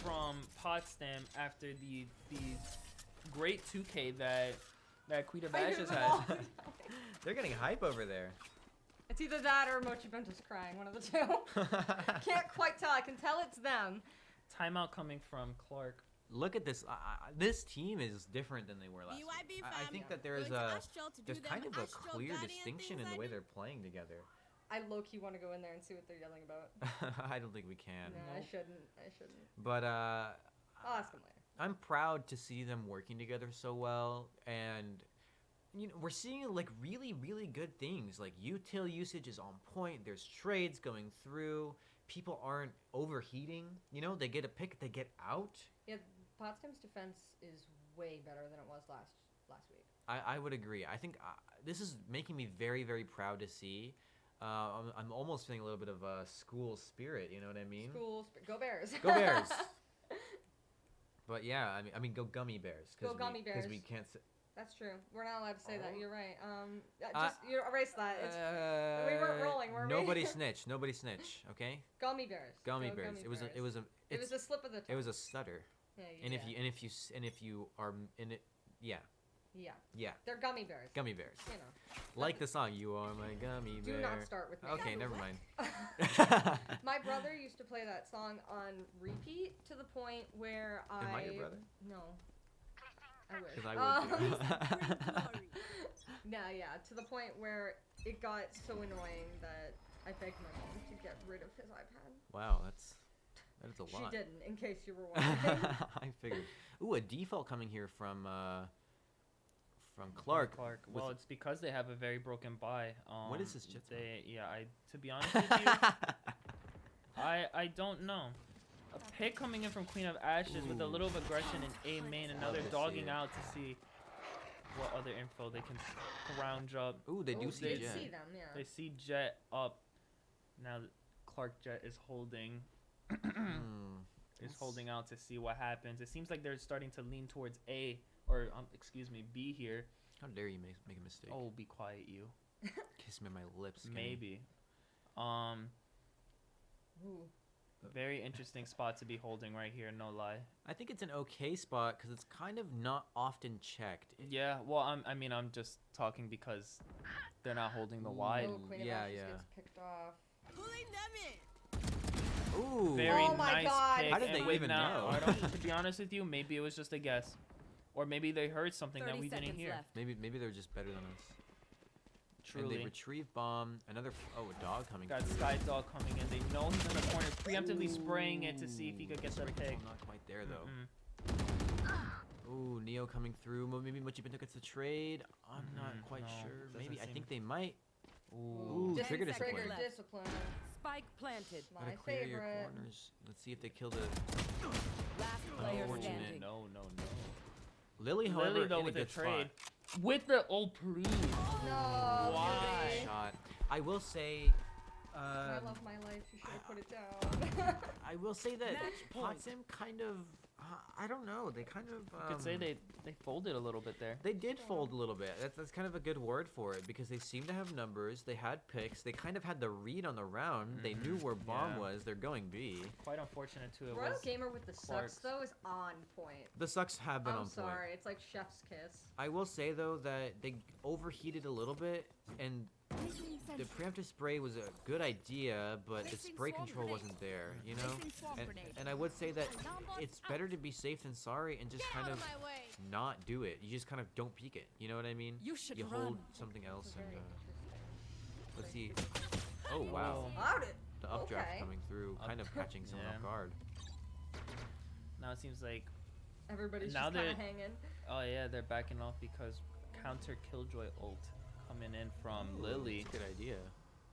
S3: from Potsdam after the great 2K that Queen of
S1: I
S3: Ashes
S1: know.
S3: had.
S2: They're getting hype over there.
S1: It's either that or Mochi Bento's crying, one of the two. Can't quite tell. I can tell it's them.
S3: Timeout coming from Clark.
S2: Look at this. This team is different than they were last
S4: BYB
S2: week. I
S4: fam.
S2: think that there's
S4: Going to
S2: a
S4: Astral to do
S2: there's
S4: them
S2: kind of a
S4: Astral
S2: clear
S4: Guardian
S2: distinction in
S4: things
S2: the
S4: I
S2: way
S4: do.
S2: they're playing together.
S1: I low-key want to go in there and see what they're yelling about.
S2: I don't think we can.
S1: No, I shouldn't. I shouldn't.
S2: But
S1: I'll ask them later.
S2: I'm proud to see them working together so well, and we're seeing like really, really good things. Like util usage is on point. There's trades going through. People aren't overheating. They get a pick, they get out.
S1: Yeah, Potsdam's defense is way better than it was last week.
S2: I would agree. I think this is making me very, very proud to see. I'm almost feeling a little bit of a school spirit. You know what I mean?
S1: Go Bears.
S2: Go Bears. But yeah, I mean, go Gummy Bears.
S1: Go Gummy Bears.
S2: Because we can't.
S1: That's true. We're not allowed to say that. You're right.
S2: You
S1: erase that. We weren't rolling, were we?
S2: Nobody snitch. Nobody snitch. Okay.
S1: Gummy Bears.
S2: Gummy
S1: Go
S2: Bears.
S1: Gummy
S2: It was
S1: Bears.
S2: it was
S1: a slip of the tongue.
S2: It was a stutter.
S1: Yeah.
S2: And if you are in it, yeah.
S1: Yeah.
S2: Yeah.
S1: They're Gummy Bears.
S2: Gummy Bears.
S1: Like
S2: the song, "You Are My Gummy Bear."
S1: Do not start with me.
S2: Okay, never mind.
S1: My brother used to play that song on repeat to the point where
S2: Am I your brother?
S1: No. I wish.
S2: Because I would too.
S1: No, yeah, to the point where it got so annoying that I begged my mom to get rid of his iPad.
S2: Wow, that is a lot.
S1: She didn't, in case you were wondering.
S2: I figured. Ooh, a default coming here from Clark.
S3: Well, it's because they have a very broken buy.
S2: What is this shit?
S3: To be honest with you, I don't know. A pick coming in from Queen of Ashes with a little of aggression in A main, and now they're dogging out to see what other info they can round up.
S2: Ooh, they do see Jet.
S1: See them, yeah.
S3: They see Jet up. Now Clark Jet is holding. Is holding out to see what happens. It seems like they're starting to lean towards A, or excuse me, B here.
S2: How dare you make a mistake?
S3: Oh, be quiet, you.
S2: Kiss me on my lips.
S3: Maybe.
S1: Ooh.
S3: Very interesting spot to be holding right here, no lie.
S2: I think it's an okay spot because it's kind of not often checked.
S3: Yeah, well, I'm just talking because they're not holding the wide.
S1: Oh, Queen of Ashes gets picked off.
S4: Pulling them in.
S2: Ooh.
S3: Very
S1: Oh my
S3: nice
S1: God.
S3: pick.
S2: How did they
S3: and
S2: even know?
S3: To be honest with you, maybe it was just a guess. Or maybe they heard something that we didn't hear.
S4: Left.
S2: Maybe they're just better than us.
S3: Truly.
S2: And they retrieve bomb. Another. A dog coming.
S3: Got Sky Dog coming in. They know he's in the corner, preemptively spraying it to see if he could get the pick.
S2: Not quite there though. Ooh, Neo coming through. Maybe Mochibento gets the trade. I'm not quite sure. Maybe I think they might. Ooh, trigger discipline.
S4: Spike planted.
S1: My
S2: Gotta clear
S1: favorite.
S2: your corners. Let's see if they kill the.
S4: Last player
S2: Unfortunate.
S4: standing.
S3: No.
S2: Lily, however,
S3: Lily though
S2: in
S3: with
S2: a
S3: a
S2: good
S3: trade.
S2: spot.
S3: With the please.
S1: No.
S3: Why?
S2: Good shot. I will say.
S1: I love my life. You should have put it down.
S2: I will say that
S4: Match point.
S2: Potsdam kind of. I don't know. They kind of.
S3: You could say they folded a little bit there.
S2: They did fold a little bit. That's kind of a good word for it because they seem to have numbers. They had picks. They kind of had the read on the round. They knew where bomb was. They're going B.
S3: Quite unfortunate too. It
S1: Royal
S3: was
S1: Gamer with the
S3: Clark's.
S1: sucks though is on point.
S2: The sucks have been
S1: I'm
S2: on point.
S1: sorry, it's like chef's kiss.
S2: I will say though that they overheated a little bit, and the preemptive spray was a good idea, but the spray control wasn't there, you know? And I would say that it's better to be safe than sorry and just kind of not do it. You just kind of don't peek it, you know what I mean?
S4: You should
S2: hold
S4: run.
S2: something else
S1: Very
S2: and
S1: interesting.
S2: let's see. Oh wow.
S1: Allowed it.
S2: The updraft
S1: Okay.
S2: coming through, kind of catching someone
S3: Yeah.
S2: off guard.
S3: Now it seems like
S1: Everybody's
S3: Now
S1: just kind
S3: they're-
S1: of hanging.
S3: oh yeah, they're backing off because counter Killjoy ult coming in from Lily.
S2: That's a good idea.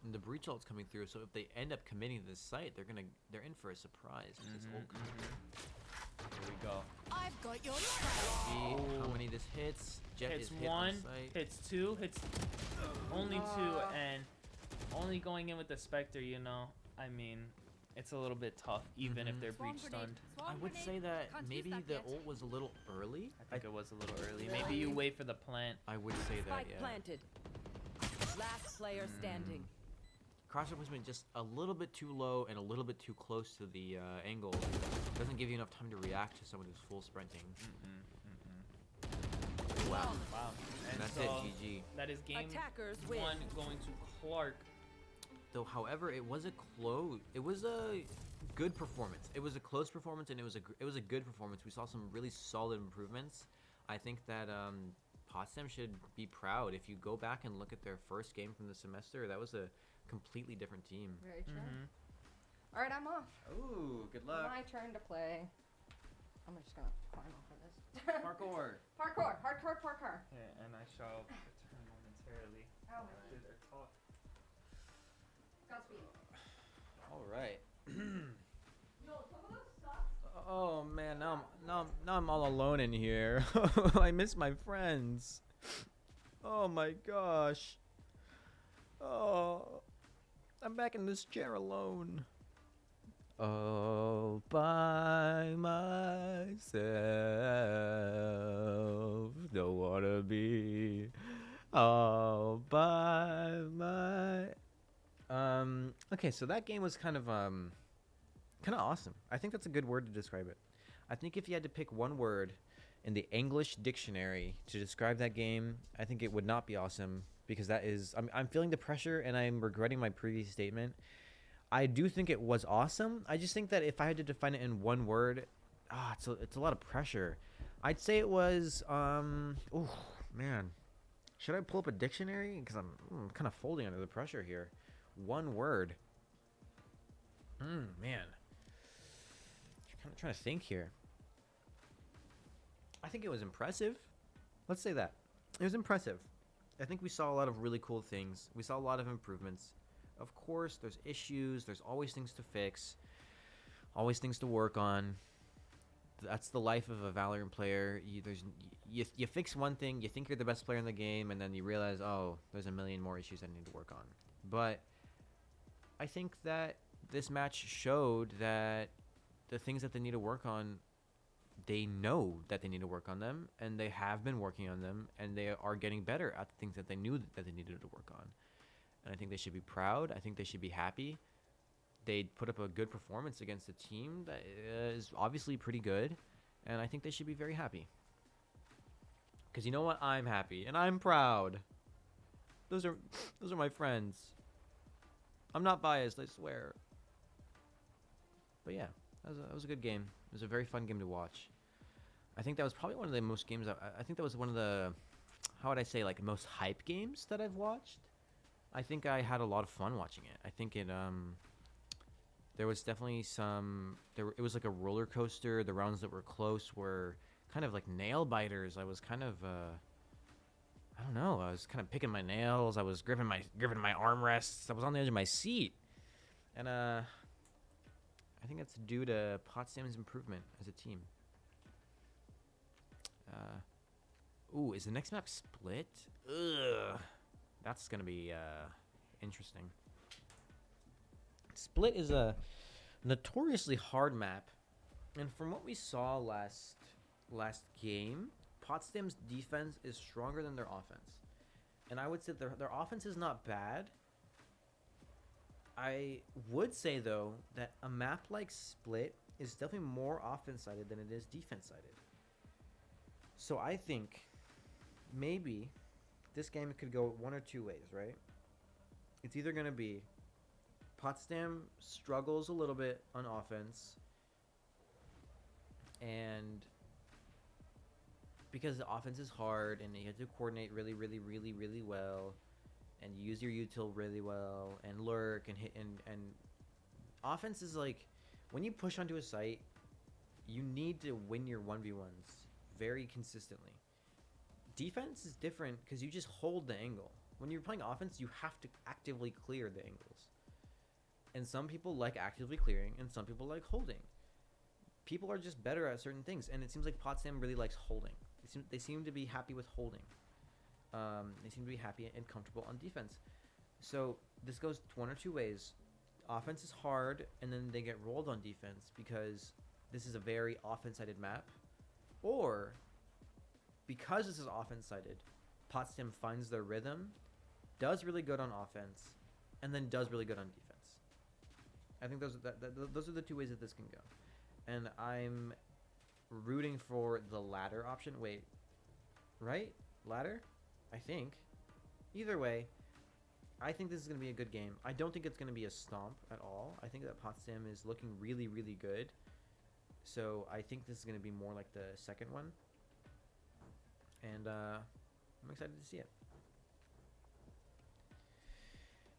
S2: And the breach ult's coming through, so if they end up committing to this site, they're in for a surprise with this ult coming through.
S3: Here we go.
S4: I've got your
S2: See how many this hits. Jet
S3: Hits
S2: is hit
S3: one,
S2: on site.
S3: hits two, hits only two, and only going in with the Spectre, you know. I mean, it's a little bit tough, even if they're breach stunned.
S2: I would say that maybe the ult was a little early.
S3: I think it was a little early. Maybe you wait for the plant.
S2: I would say that,
S4: Spike
S2: yeah.
S4: planted. Last player standing.
S2: Crosshair placement just a little bit too low and a little bit too close to the angle. Doesn't give you enough time to react to someone who's full sprinting. Wow.
S3: Wow.
S2: And that's
S3: so
S2: it, GG.
S3: That is game
S4: Attackers win.
S3: one going to Clark.
S2: Though, however, it was a good performance. It was a close performance, and it was a good performance. We saw some really solid improvements. I think that Potsdam should be proud. If you go back and look at their first game from the semester, that was a completely different team.
S1: Very true. All right, I'm off.
S2: Ooh, good luck.
S1: My turn to play. I'm just gonna climb off of this.
S2: Parkour.
S1: Parkour.
S3: Yeah, and I shall return momentarily.
S1: Oh,
S3: Do their talk.
S1: Godspeed.
S2: All right.
S1: Yo, some of those sucks.
S2: Oh man, now I'm all alone in here. I miss my friends. Oh my gosh. Oh, I'm back in this chair alone. All by myself. Don't wanna be all by my. Okay, so that game was kind of awesome. I think that's a good word to describe it. I think if you had to pick one word in the English dictionary to describe that game, I think it would not be awesome, because that is I'm feeling the pressure and I'm regretting my previous statement. I do think it was awesome. I just think that if I had to define it in one word, it's a lot of pressure. I'd say it was oh man. Should I pull up a dictionary, because I'm kind of folding under the pressure here. One word. Man. Kind of trying to think here. I think it was impressive. Let's say that. It was impressive. I think we saw a lot of really cool things. We saw a lot of improvements. Of course, there's issues. There's always things to fix. Always things to work on. That's the life of a Valorant player. You fix one thing, you think you're the best player in the game, and then you realize, oh, there's a million more issues I need to work on. But I think that this match showed that the things that they need to work on, they know that they need to work on them, and they have been working on them, and they are getting better at the things that they knew that they needed to work on. And I think they should be proud. I think they should be happy. They put up a good performance against a team that is obviously pretty good, and I think they should be very happy. Because you know what? I'm happy, and I'm proud. Those are my friends. I'm not biased, I swear. But yeah, that was a good game. It was a very fun game to watch. I think that was probably one of the most games. I think that was one of the, how would I say, like, most hype games that I've watched. I think I had a lot of fun watching it. I think it there was definitely it was like a roller coaster. The rounds that were close were kind of like nail biters. I was kind of I don't know. I was kind of picking my nails. I was gripping my armrests. I was on the edge of my seat, and I think that's due to Potsdam's improvement as a team. Ooh, is the next map split? Ugh, that's gonna be interesting. Split is a notoriously hard map, and from what we saw last game, Potsdam's defense is stronger than their offense. And I would say their offense is not bad. I would say, though, that a map like Split is definitely more offense-sided than it is defense-sided. So I think maybe this game could go one or two ways, right? It's either going to be Potsdam struggles a little bit on offense, and because the offense is hard and you have to coordinate really, really, really, really well, and use your util really well, and lurk and hit, and offense is like, when you push onto a site, you need to win your 1v1s very consistently. Defense is different because you just hold the angle. When you're playing offense, you have to actively clear the angles. And some people like actively clearing, and some people like holding. People are just better at certain things, and it seems like Potsdam really likes holding. They seem to be happy with holding. They seem to be happy and comfortable on defense. So this goes one or two ways. Offense is hard, and then they get rolled on defense because this is a very offense-sided map. Or, because this is offense-sided, Potsdam finds their rhythm, does really good on offense, and then does really good on defense. I think those are the two ways that this can go. And I'm rooting for the latter option. Wait, right? Ladder? I think. Either way, I think this is going to be a good game. I don't think it's going to be a stomp at all. I think that Potsdam is looking really, really good. So I think this is going to be more like the second one. And I'm excited to see it.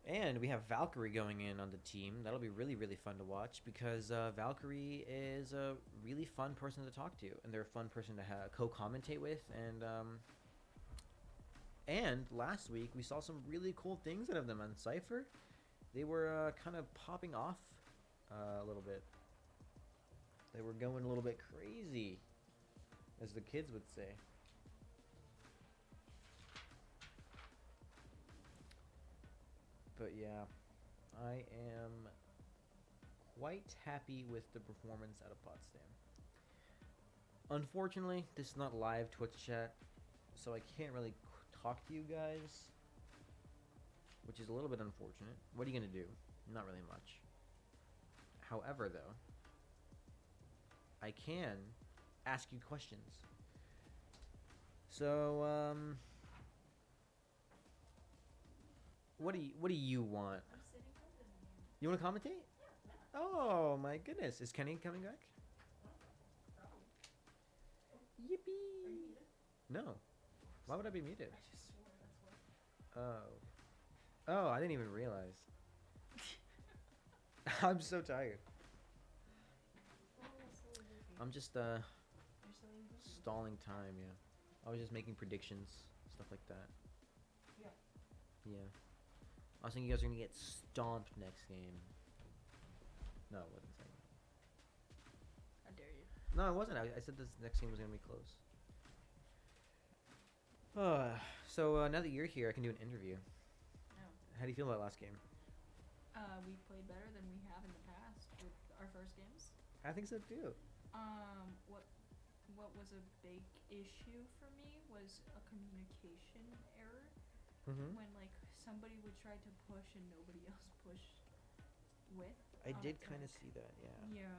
S2: And we have Valkyrie going in on the team. That'll be really, really fun to watch because Valkyrie is a really fun person to talk to, and they're a fun person to co-commentate with. And last week we saw some really cool things out of them on Cypher. They were kind of popping off a little bit. They were going a little bit crazy, as the kids would say. But yeah, I am quite happy with the performance out of Potsdam. Unfortunately, this is not live Twitch chat, so I can't really talk to you guys, which is a little bit unfortunate. What are you going to do? Not really much. However, though, I can ask you questions. So, what do you want? You want to commentate? Oh my goodness! Is Kenny coming back? Yippee! No. Why would I be muted? Oh, I didn't even realize. I'm so tired. I'm just stalling time, yeah. I was just making predictions, stuff like that. Yeah. I was thinking you guys are gonna get stomped next game. No, I wasn't saying that.
S1: How dare you?
S2: No, I wasn't. I said this next game was gonna be close. So now that you're here, I can do an interview.
S5: No.
S2: How do you feel about last game?
S5: We played better than we have in the past with our first games.
S2: I think so too.
S5: What was a big issue for me was a communication error.
S2: Mm-hmm.
S5: When like somebody would try to push and nobody else pushed with.
S2: I did
S5: attack.
S2: kind of see that, yeah.
S5: Yeah,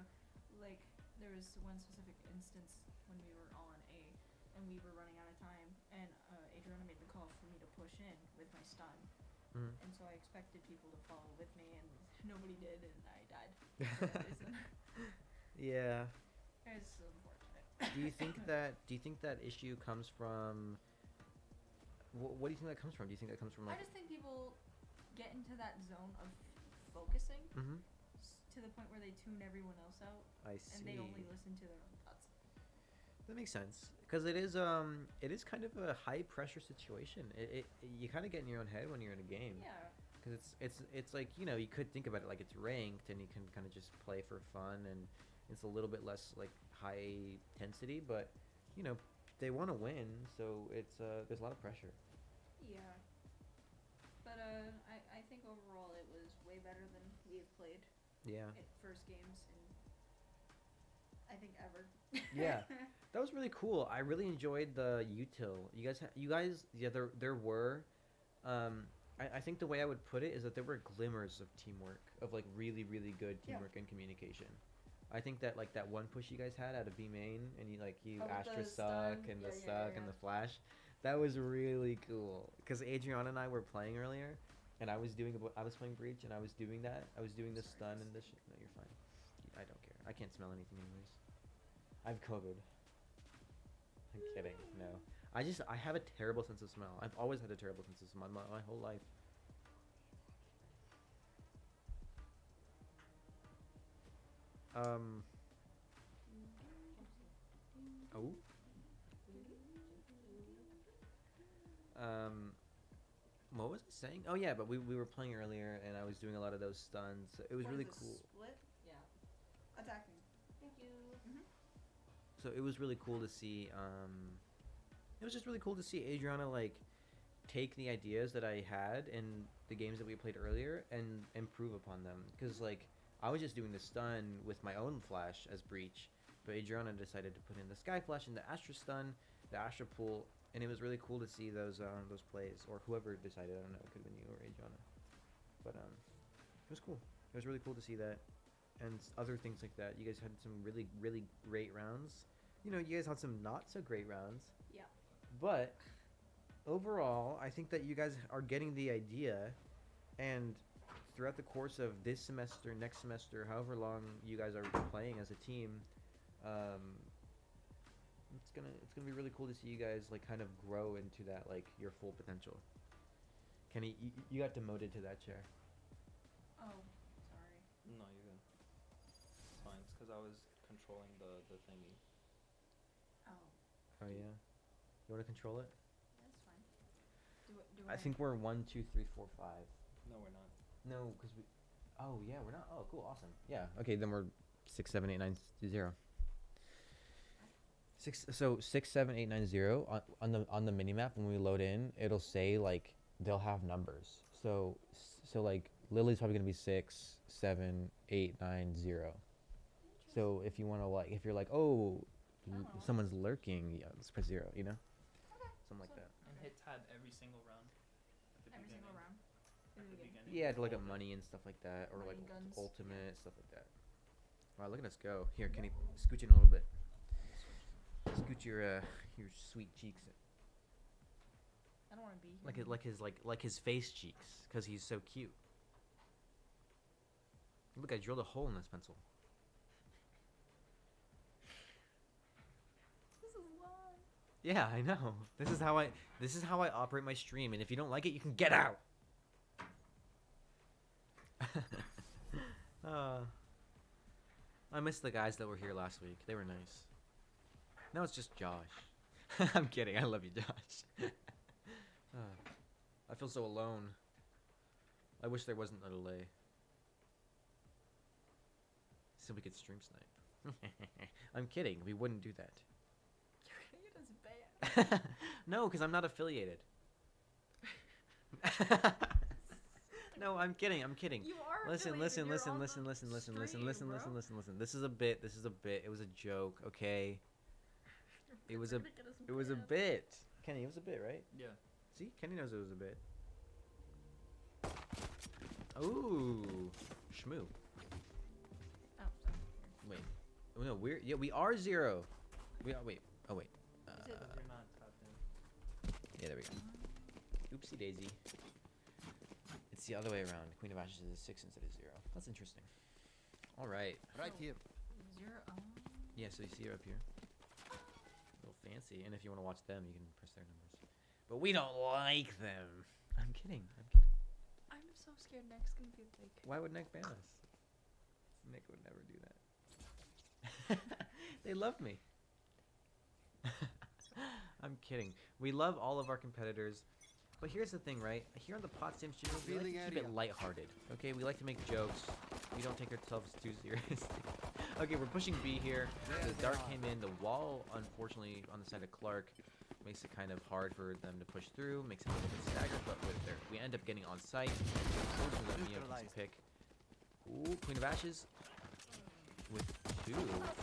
S5: like there was one specific instance when we were all on A and we were running out of time, and Adriana made the call for me to push in with my stun.
S2: Mm-hmm.
S5: And so I expected people to follow with me, and nobody did, and I died for that reason.
S2: Yeah.
S5: It's unfortunate.
S2: Do you think that issue comes from? What do you think that comes from? Do you think that comes from
S5: I
S2: like?
S5: just think people get into that zone of focusing
S2: Mm-hmm.
S5: to the point where they tune everyone else out,
S2: I see.
S5: and they only listen to their own thoughts.
S2: That makes sense because it is kind of a high pressure situation. You kind of get in your own head when you're in a game.
S5: Yeah.
S2: Because it's like, you know, you could think about it like it's ranked and you can kind of just play for fun and it's a little bit less like high intensity, but you know they want to win, so it's there's a lot of pressure.
S5: Yeah. But I think overall it was way better than we have played
S2: Yeah.
S5: at first games in I think ever.
S2: Yeah. That was really cool. I really enjoyed the util. You guys, yeah, there were, I think the way I would put it is that there were glimmers of teamwork, of like really, really good teamwork and communication. I think that like that one push you guys had out of B main, and you
S5: Oh, with
S2: Astra
S5: the
S2: suck
S5: stun?
S2: and the
S5: Yeah, yeah,
S2: suck
S5: yeah,
S2: and
S5: yeah.
S2: the flash, that was really cool. Because Adriana and I were playing earlier, and I was playing breach, and I was doing that. I was doing the stun and the no, you're fine. I don't care. I can't smell anything anyways. I've COVID. I'm kidding. No. I have a terrible sense of smell. I've always had a terrible sense of smell my whole life. Oh. What was I saying? Oh yeah, but we were playing earlier, and I was doing a lot of those stuns. It was
S1: What
S2: really
S1: is this,
S2: cool.
S1: Split?
S5: Yeah.
S1: Attack me. Thank you.
S2: So it was really cool to see. It was just really cool to see Adriana like take the ideas that I had in the games that we played earlier and improve upon them. Because like I was just doing the stun with my own flash as breach, but Adriana decided to put in the sky flash and the Astra stun, the Astra pull, and it was really cool to see those plays, or whoever decided. I don't know, it could have been you or Adriana, but it was cool. It was really cool to see that, and other things like that. You guys had some really, really great rounds. You know, you guys had some not so great rounds.
S5: Yeah.
S2: But overall, I think that you guys are getting the idea, and throughout the course of this semester, next semester, however long you guys are playing as a team, it's gonna be really cool to see you guys like kind of grow into that like your full potential. Kenny, you got demoted to that chair.
S5: Oh, sorry.
S3: No, you're good. It's fine. It's because I was controlling the thingy.
S5: Oh,
S2: Oh yeah. You want to control it?
S5: that's fine. Do
S2: I think we're 1, 2, 3, 4, 5.
S3: No, we're not.
S2: No, because we. Oh yeah, we're not. Oh, cool, awesome. Yeah. Okay, then we're 6, 7, 8, 9, 0. 6, 7, 8, 9, 0 on the mini map when we load in, it'll say like they'll have numbers. So like Lily's probably gonna be 6, 7, 8, 9, 0. So if you want to like, if you're like, oh, someone's lurking, yeah, let's press 0. You know, something like that.
S3: And hit tab every single round. At the
S5: every
S3: beginning.
S5: single round.
S3: At the beginning.
S2: Yeah, to look at money and stuff like that, or
S5: Money,
S2: like
S5: guns.
S2: ultimate stuff like that. Wow, look at us go. Here, Kenny, scooch in a little bit. Scoot your sweet cheeks.
S5: I don't want to be here.
S2: Like his face cheeks, cause he's so cute. Look, I drilled a hole in this pencil.
S5: This is long.
S2: Yeah, I know. This is how I operate my stream, and if you don't like it, you can get out. I miss the guys that were here last week. They were nice. Now it's just Josh. I'm kidding. I love you, Josh. I feel so alone. I wish there wasn't a delay. So we could stream snipe. I'm kidding. We wouldn't do that.
S5: It is bad.
S2: No, because I'm not affiliated. No, I'm kidding. I'm kidding.
S5: You are
S2: Listen.
S5: affiliated. You're on the
S2: Listen.
S5: stream, bro.
S2: Listen. This is a bit. It was a joke, okay? It was a bit. Kenny, it was a bit, right?
S3: Yeah.
S2: See? Kenny knows it was a bit. Ooh. Shmoo.
S5: Oh, sorry.
S2: Wait. Oh, no, we are 0. Wait. Oh, wait.
S3: You're not tapped in.
S2: Yeah, there we go. Oopsie daisy. It's the other way around. Queen of Ashes is 6 instead of 0. That's interesting. All right.
S6: Right here.
S5: 0.
S2: Yeah, so you see it up here. A little fancy. And if you want to watch them, you can press their numbers. But we don't like them. I'm kidding.
S5: I'm so scared Nick's gonna be like.
S2: Why would Nick ban us? Nick would never do that. They love me. I'm kidding. We love all of our competitors. But here's the thing, right? Here on the Potsdam studio, we like to keep it lighthearted. Okay, we like to make jokes. We don't take ourselves too seriously. Okay, we're pushing B here. The dart came in. The wall, unfortunately, on the side of Clark, makes it kind of hard for them to push through. Makes it a little bit staggered, but we end up getting on site. Unfortunately, Mio gets a pick. Ooh, Queen of Ashes with 2.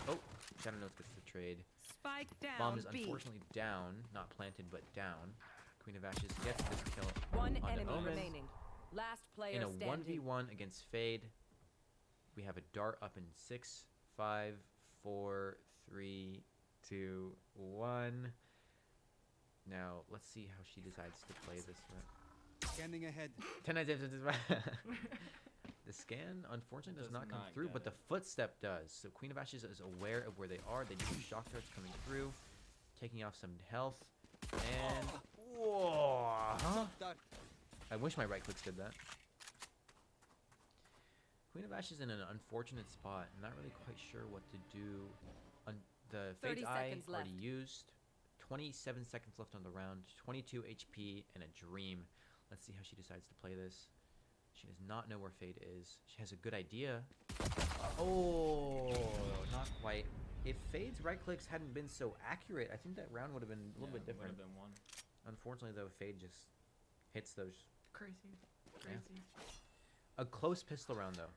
S2: Oh, Shadow Notes gets the trade.
S4: Spike down.
S2: Bomb is
S4: B.
S2: unfortunately down, not planted, but down. Queen of Ashes gets this kill
S4: One
S2: on
S4: enemy
S2: Omen.
S4: remaining. Last player
S2: In a
S4: standing.
S2: 1v1 against Fade, we have a dart up in 6, 5, 4, 3, 2, 1. Now, let's see how she decides to play this one.
S6: Scanning ahead.
S2: 10 9 The scan, unfortunately, does not come through, but the footstep does. So Queen of Ashes is aware of where they are. They do shock darts coming through, taking off some health. And... Whoa! Huh? I wish my right clicks did that. Queen of Ashes in an unfortunate spot. I'm not really quite sure what to do. The
S4: 30
S2: Fade's Eye
S4: seconds
S2: already
S4: left.
S2: used. 27 seconds left on the round. 22 HP and a dream. Let's see how she decides to play this. She does not know where Fade is. She has a good idea. Oh, not quite. If Fade's right clicks hadn't been so accurate, I think that round would have been a little bit different.
S3: Would have been one.
S2: Unfortunately, though, Fade just hits those.
S5: Crazy.
S2: A close pistol round, though.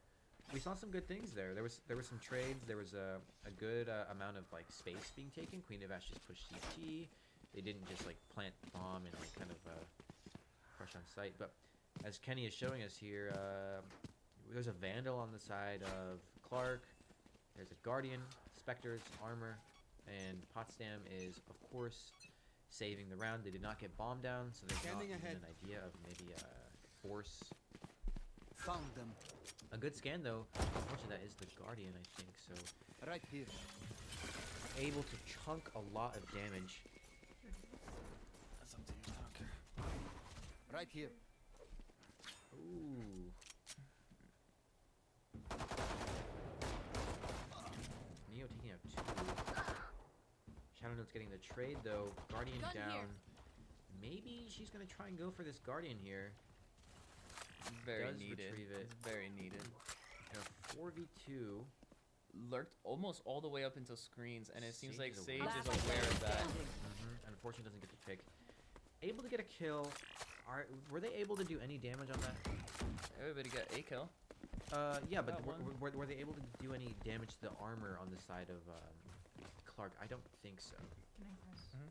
S2: We saw some good things there. There were some trades. There was a good amount of like space being taken. Queen of Ashes pushed CT. They didn't just like plant bomb and like kind of crush on sight. But as Kenny is showing us here, there's a Vandal on the side of Clark. There's a Guardian, Spectres, Armor, and Potsdam is of course saving the round. They did not get bomb down, so there's not even an idea of maybe force.
S6: Found them.
S2: A good scan though. Unfortunately, that is the Guardian, I think. So
S6: Right here.
S2: able to chunk a lot of damage.
S3: That's up to you. I don't care.
S6: Right here.
S2: Ooh. Neo taking out 2. Shadow Note's getting the trade though. Guardian
S4: Gun
S2: down.
S4: here.
S2: Maybe she's gonna try and go for this Guardian here.
S3: Very
S2: Does
S3: needed.
S2: retrieve it.
S3: It's very needed.
S2: And a 4v2.
S3: Lurked almost all the way up into screens, and it seems
S2: Sage
S3: like
S2: is
S3: Sage
S2: aware.
S3: is
S4: Last
S3: aware of
S4: player
S3: that.
S4: standing.
S2: Unfortunately, doesn't get the pick. Able to get a kill. Were they able to do any damage on that?
S3: Everybody got a kill.
S2: Yeah, but
S3: Got one.
S2: were they able to do any damage to the armor on the side of Clark? I don't think so.
S5: Good night, guys.
S3: Mhm.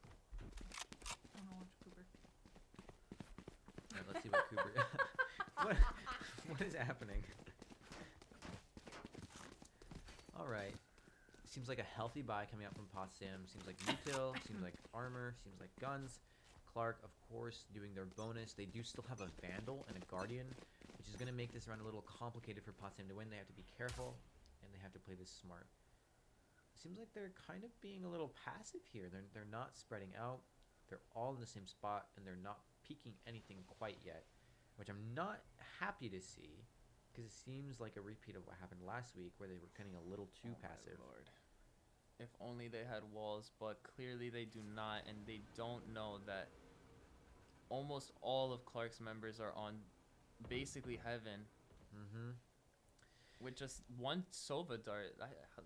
S5: I wanna watch Cooper.
S2: Alright, let's see what Cooper. what is happening? All right. Seems like a healthy buy coming out from Potsdam. Seems like util. Seems like armor. Seems like guns. Clark, of course, doing their bonus. They do still have a Vandal and a Guardian, which is going to make this round a little complicated for Potsdam to win. They have to be careful, and they have to play this smart. Seems like they're kind of being a little passive here. They're not spreading out. They're all in the same spot, and they're not peeking anything quite yet, which I'm not happy to see, because it seems like a repeat of what happened last week, where they were getting a little too
S3: Oh my
S2: passive.
S3: lord. If only they had walls, but clearly they do not, and they don't know that almost all of Clark's members are on basically heaven.
S2: Mm-hmm.
S3: With just one Sova dart,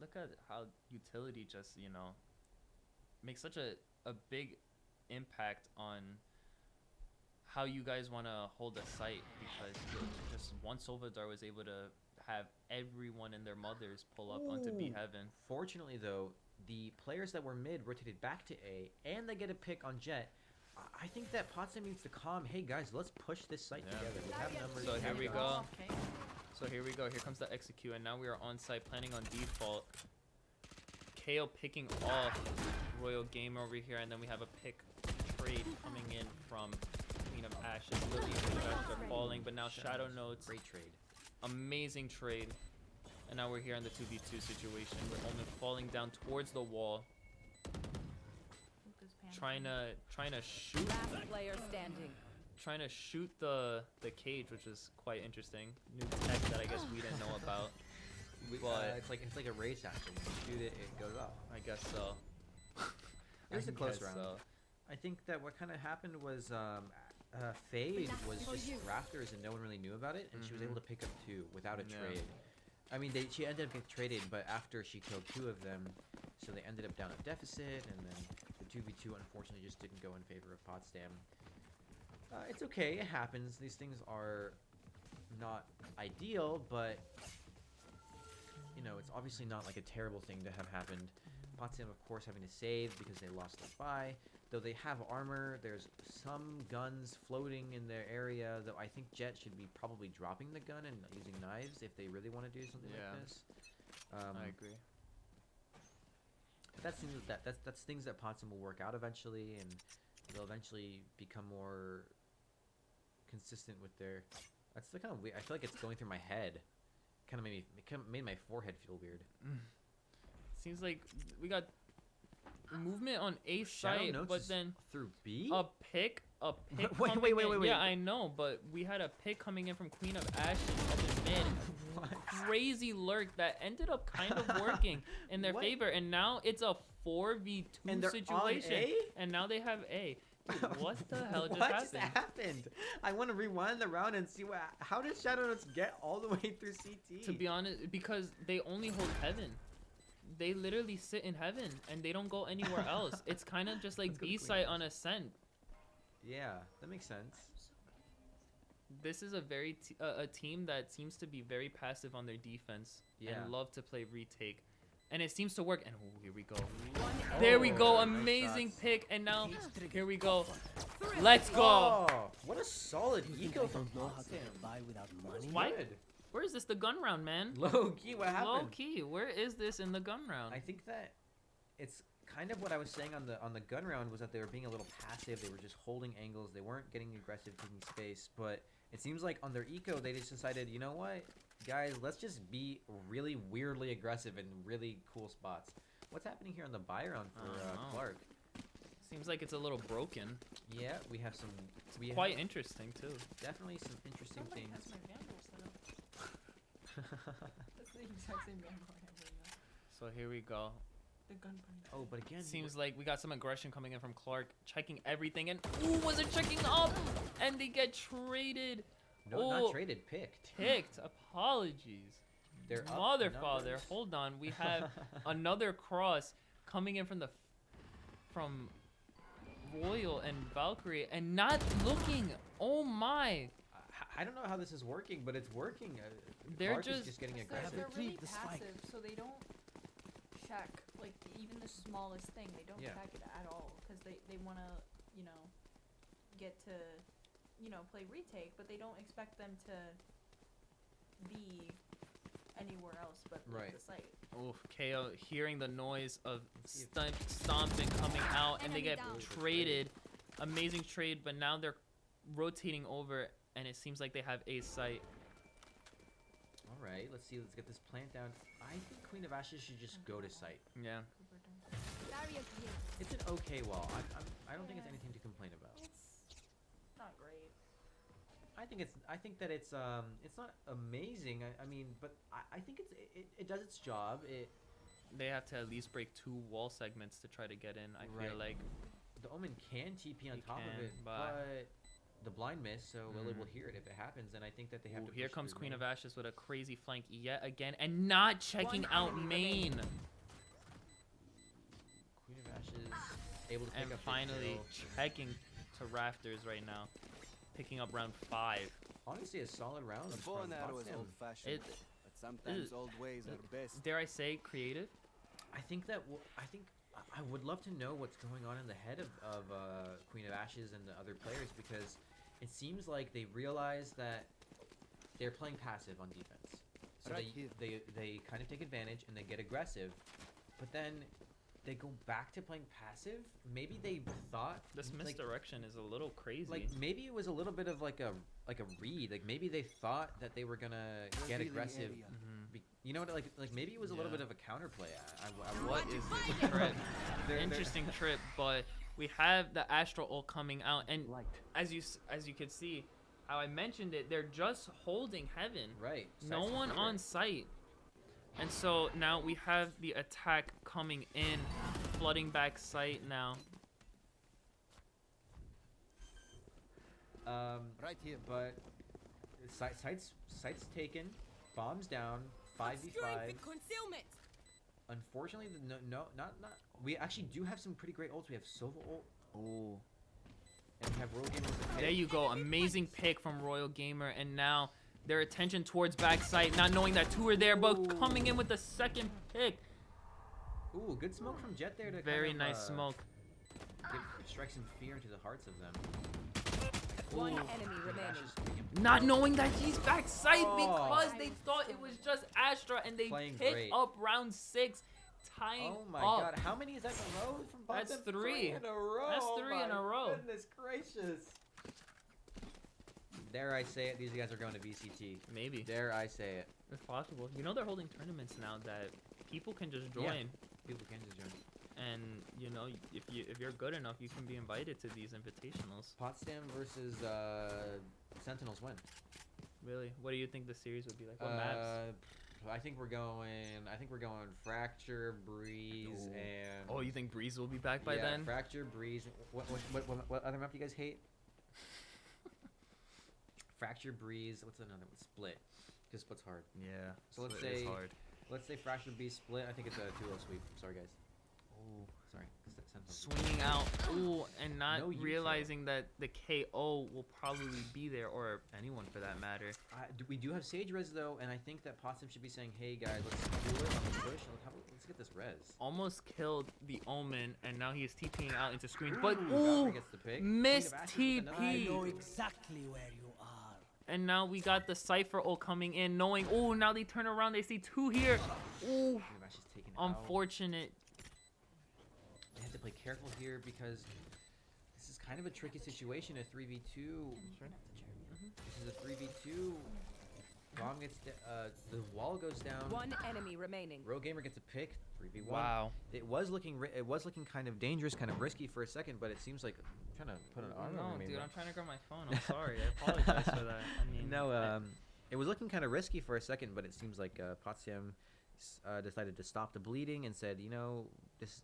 S3: look at how utility just, you know, makes such a big impact on how you guys want to hold a site, because just one Sova dart was able to have everyone and their mothers pull up onto B
S2: Ooh.
S3: heaven.
S2: Fortunately, though, the players that were mid rotated back to A, and they get a pick on Jet. I think that Potsdam needs to calm. Hey guys, let's push this site
S3: Yeah.
S2: together. We have numbers.
S3: So
S2: we
S3: here
S2: have
S3: we
S2: guns.
S3: go.
S5: Okay.
S3: So here we go. Here comes the execute, and now we are on site planning on default. KO picking off Royal Gamer over here, and then we have a pick trade coming in from Queen of Ashes. Lily and Queen of Ashes are falling, but now Shadow Notes.
S2: Great trade.
S3: Amazing trade. And now we're here in the 2v2 situation. We're only falling down towards the wall,
S5: Luca's panicking.
S3: trying to shoot
S4: Last player standing.
S3: the cage, which is quite interesting. New tech that I guess we didn't know about. But
S2: It's like a race action. You shoot it, it goes off.
S3: I guess so.
S2: It was a close
S3: guess
S2: round.
S3: so.
S2: I think that what kind of happened was Fade was just rafters and no one really knew about it, and she was able to pick up 2 without a
S3: Yeah.
S2: trade. I mean, she ended up getting traded, but after she killed 2 of them, so they ended up down a deficit, and then the 2v2 unfortunately just didn't go in favor of Potsdam. It's okay, it happens. These things are not ideal, but you know, it's obviously not like a terrible thing to have happened. Potsdam, of course, having to save because they lost their buy. Though they have armor, there's some guns floating in their area, though I think Jet should be probably dropping the gun and using knives if they really want to do something
S3: Yeah.
S2: like this.
S3: I agree.
S2: But that's things that Potsdam will work out eventually, and they'll eventually become more consistent with their. That's the kind of weird. I feel like it's going through my head. Kind of made my forehead feel weird.
S3: Seems like we got movement on A
S2: Shadow
S3: site,
S2: Notes
S3: but
S2: is
S3: then
S2: through B.
S3: a pick
S2: Wait,
S3: coming
S2: wait,
S3: in.
S2: wait.
S3: Yeah, I know, but we had a pick coming in from Queen of Ashes up in mid.
S2: What?
S3: Crazy lurk that ended up kind of working in their
S2: What?
S3: favor, and now it's a 4v2
S2: And they're
S3: situation.
S2: on A?
S3: And now they have A. Dude, what the hell just
S2: What
S3: happened?
S2: happened? I want to rewind the round and see how did Shadow Notes get all the way through CT?
S3: To be honest, because they only hold heaven. They literally sit in heaven and they don't go anywhere else. It's kind of just like
S2: Let's go to
S3: B
S2: Queen
S3: site
S2: Ashes.
S3: on Ascent.
S2: Yeah, that makes sense.
S3: This is a team that seems to be very passive on their defense
S2: Yeah.
S3: and love to play retake. And it seems to work. And oh, here we go.
S4: One
S3: There we go.
S2: Oh, nice
S3: Amazing
S2: shots.
S3: pick. And now, here we go. Let's go.
S2: Oh, what a solid eco from Potsdam.
S6: buy without money?
S3: Why?
S2: Good.
S3: Where is this? The gun round, man.
S2: Low key, what happened?
S3: Low key. Where is this in the gun round?
S2: I think that it's kind of what I was saying on the gun round was that they were being a little passive. They were just holding angles. They weren't getting aggressive, taking space. But it seems like on their eco, they just decided, you know what, guys, let's just be really weirdly aggressive in really cool spots. What's happening here on the buy round for
S3: I don't know.
S2: Clark?
S3: Seems like it's a little broken.
S2: Yeah, we have some. We
S3: Quite
S2: have
S3: interesting too.
S2: definitely some interesting
S5: Somebody
S2: things.
S5: has my vandal set up. That's the exact same vandal I have right now.
S3: So here we go.
S5: The gun punch.
S2: Oh, but again,
S3: Seems like we got some aggression coming in from Clark, checking everything, and ooh, was it checking up? And they get traded.
S2: no,
S3: oh.
S2: not traded, picked.
S3: Picked. Apologies.
S2: They're up
S3: Mother father.
S2: numbers.
S3: Hold on. We have another cross coming in from Royal and Valkyrie, and not looking. Oh my.
S2: I don't know how this is working, but it's working.
S3: They're
S2: Clark is
S3: just-
S2: getting
S5: They're,
S2: aggressive.
S5: they're really
S6: Retrieve the spike.
S5: passive, so they don't check like even the smallest thing. They don't
S2: Yeah.
S5: check it at all because they want to, you know, get to, you know, play retake, but they don't expect them to be anywhere else but like,
S2: Right.
S5: the site.
S3: Oof, KO hearing the noise of
S2: Let's see if-
S3: stomping coming out, and they
S7: Enemy
S3: get
S7: down.
S3: traded. Amazing trade, but now they're rotating over, and it seems like they have a site.
S2: All right, let's see. Let's get this plant down. I think Queen of Ashes should just go to site.
S3: Yeah.
S5: Cooper done.
S7: Barrier here.
S2: It's an okay wall. I don't think it's anything to complain about.
S5: It's not great.
S2: I think that it's not amazing. I mean, but I think it does its job.
S3: They have to at least break 2 wall segments to try to get in. I
S2: Right.
S3: feel like.
S2: The Omen can TP on
S3: He
S2: top of
S3: can,
S2: it,
S3: but-
S2: but the blind miss, so Lily will
S3: Mm.
S2: hear it if it happens, and I think that they have
S3: Ooh,
S2: to.
S3: here
S2: push
S3: comes
S2: through
S3: Queen of
S2: main.
S3: Ashes with a crazy flank yet again, and not checking
S7: One
S3: out
S7: enemy
S3: main.
S7: remaining.
S2: Queen of Ashes able to pick
S3: And
S2: up the
S3: finally
S2: kill.
S3: checking to rafters right now, picking up round 5.
S2: Honestly, a solid round.
S6: The bow
S2: from
S6: and arrow is
S2: Potsdam.
S6: old-fashioned,
S3: It,
S6: but sometimes
S3: it-
S6: old ways are best.
S3: dare I say, creative?
S2: I think that I would love to know what's going on in the head of Queen of Ashes and the other players, because it seems like they realize that they're playing passive on defense. So
S6: Right here.
S2: they kind of take advantage and they get aggressive, but then they go back to playing passive. Maybe they thought
S3: This
S2: like,
S3: misdirection is a little crazy.
S2: like maybe it was a little bit of like a read. Like maybe they thought that they were gonna get
S6: Revealing
S2: aggressive.
S6: area.
S2: You know what? Like maybe it was a little
S3: Yeah.
S2: bit of a counterplay.
S3: What is this trip?
S2: They're-
S3: Interesting trip, but we have the Astral ult coming out, and as you could see, how I mentioned it, they're just holding heaven.
S2: Right.
S3: No
S2: Sights
S3: one
S2: clear.
S3: on site. And so now we have the attack coming in, flooding back site now.
S6: Right here.
S2: But sites taken, bombs down, 5v5.
S7: Obscuring concealment.
S2: Unfortunately, not. We actually do have some pretty great ults. We have Sova ult,
S3: Oh.
S2: and we have Royal Gamer with the pick.
S3: There you go, amazing pick from Royal Gamer, and now their attention towards backside, not knowing that 2 are there, but coming in with the second pick.
S2: Ooh, good smoke from Jet there to
S3: Very
S2: kind of,
S3: nice smoke.
S2: strike some fear into the hearts of them.
S7: One
S2: Ooh,
S7: enemy
S2: Queen of
S7: remaining.
S2: Ashes taken.
S3: Not knowing that he's backside
S2: Oh.
S3: because they thought it was just Astra, and they
S2: Playing
S3: picked
S2: great.
S3: up round 6, tying
S2: Oh my
S3: up.
S2: god, how many is that in a row from
S3: That's
S2: Potsdam?
S3: 3.
S2: in a row.
S3: That's
S2: Oh
S3: 3 in
S2: my
S3: a row.
S2: Goodness gracious. Dare I say it, these guys are going to VCT.
S3: Maybe.
S2: Dare I say it.
S3: It's possible. You know they're holding tournaments now that people can just join.
S2: Yeah. People can just join.
S3: And you know, if you're good enough, you can be invited to these invitationals.
S2: Potsdam versus Sentinels win.
S3: Really? What do you think the series would be like? What maps?
S2: I think we're going Fracture, Breeze,
S3: Ooh.
S2: and
S3: Oh, you think Breeze will be back by
S2: yeah,
S3: then?
S2: Fracture, Breeze. What other map do you guys hate? Fracture, Breeze. What's another one? Split. Because Split's hard.
S3: Yeah.
S2: So let's
S3: Split is
S2: say-
S3: hard.
S2: Let's say Fracture, Breeze, Split. I think it's a 2-0 sweep. Sorry guys.
S3: Ooh.
S2: Sorry. Sentinels.
S3: Swinging out. Ooh, and not
S2: No, you
S3: realizing that the KO will probably be there, or anyone for that matter.
S2: We do have Sage Res though, and I think that Potsdam should be saying, "Hey guys, let's do it on the push. Let's get this res."
S3: Almost killed the Omen, and now he is TPing out into screen.
S2: Ooh,
S3: But
S2: Valkyrie
S3: ooh,
S2: gets the pick.
S3: missed
S2: Queen of Ashes with another
S3: TP.
S2: pick.
S6: exactly where you are.
S3: And now we got the Cypher ult coming in, knowing, oh, now they turn around, they see 2 here. Ooh,
S2: Queen of Ashes taken out.
S3: unfortunate.
S2: They have to play careful here because this is kind of a tricky situation. A 3v2. This is a 3v2. Bomb gets the wall goes down.
S4: One enemy remaining.
S2: Rogue Gamer gets a pick. 3v1.
S3: Wow.
S2: It was looking kind of dangerous, kind of risky for a second, but it seems like I'm trying to put an arm
S3: No,
S2: over me.
S3: dude,
S2: bro.
S3: I'm trying to grab my phone. I'm sorry. I apologize for that. I mean,
S2: No, it was looking kind of risky for a second, but it seems like Potsdam decided to stop the bleeding and said, you know, this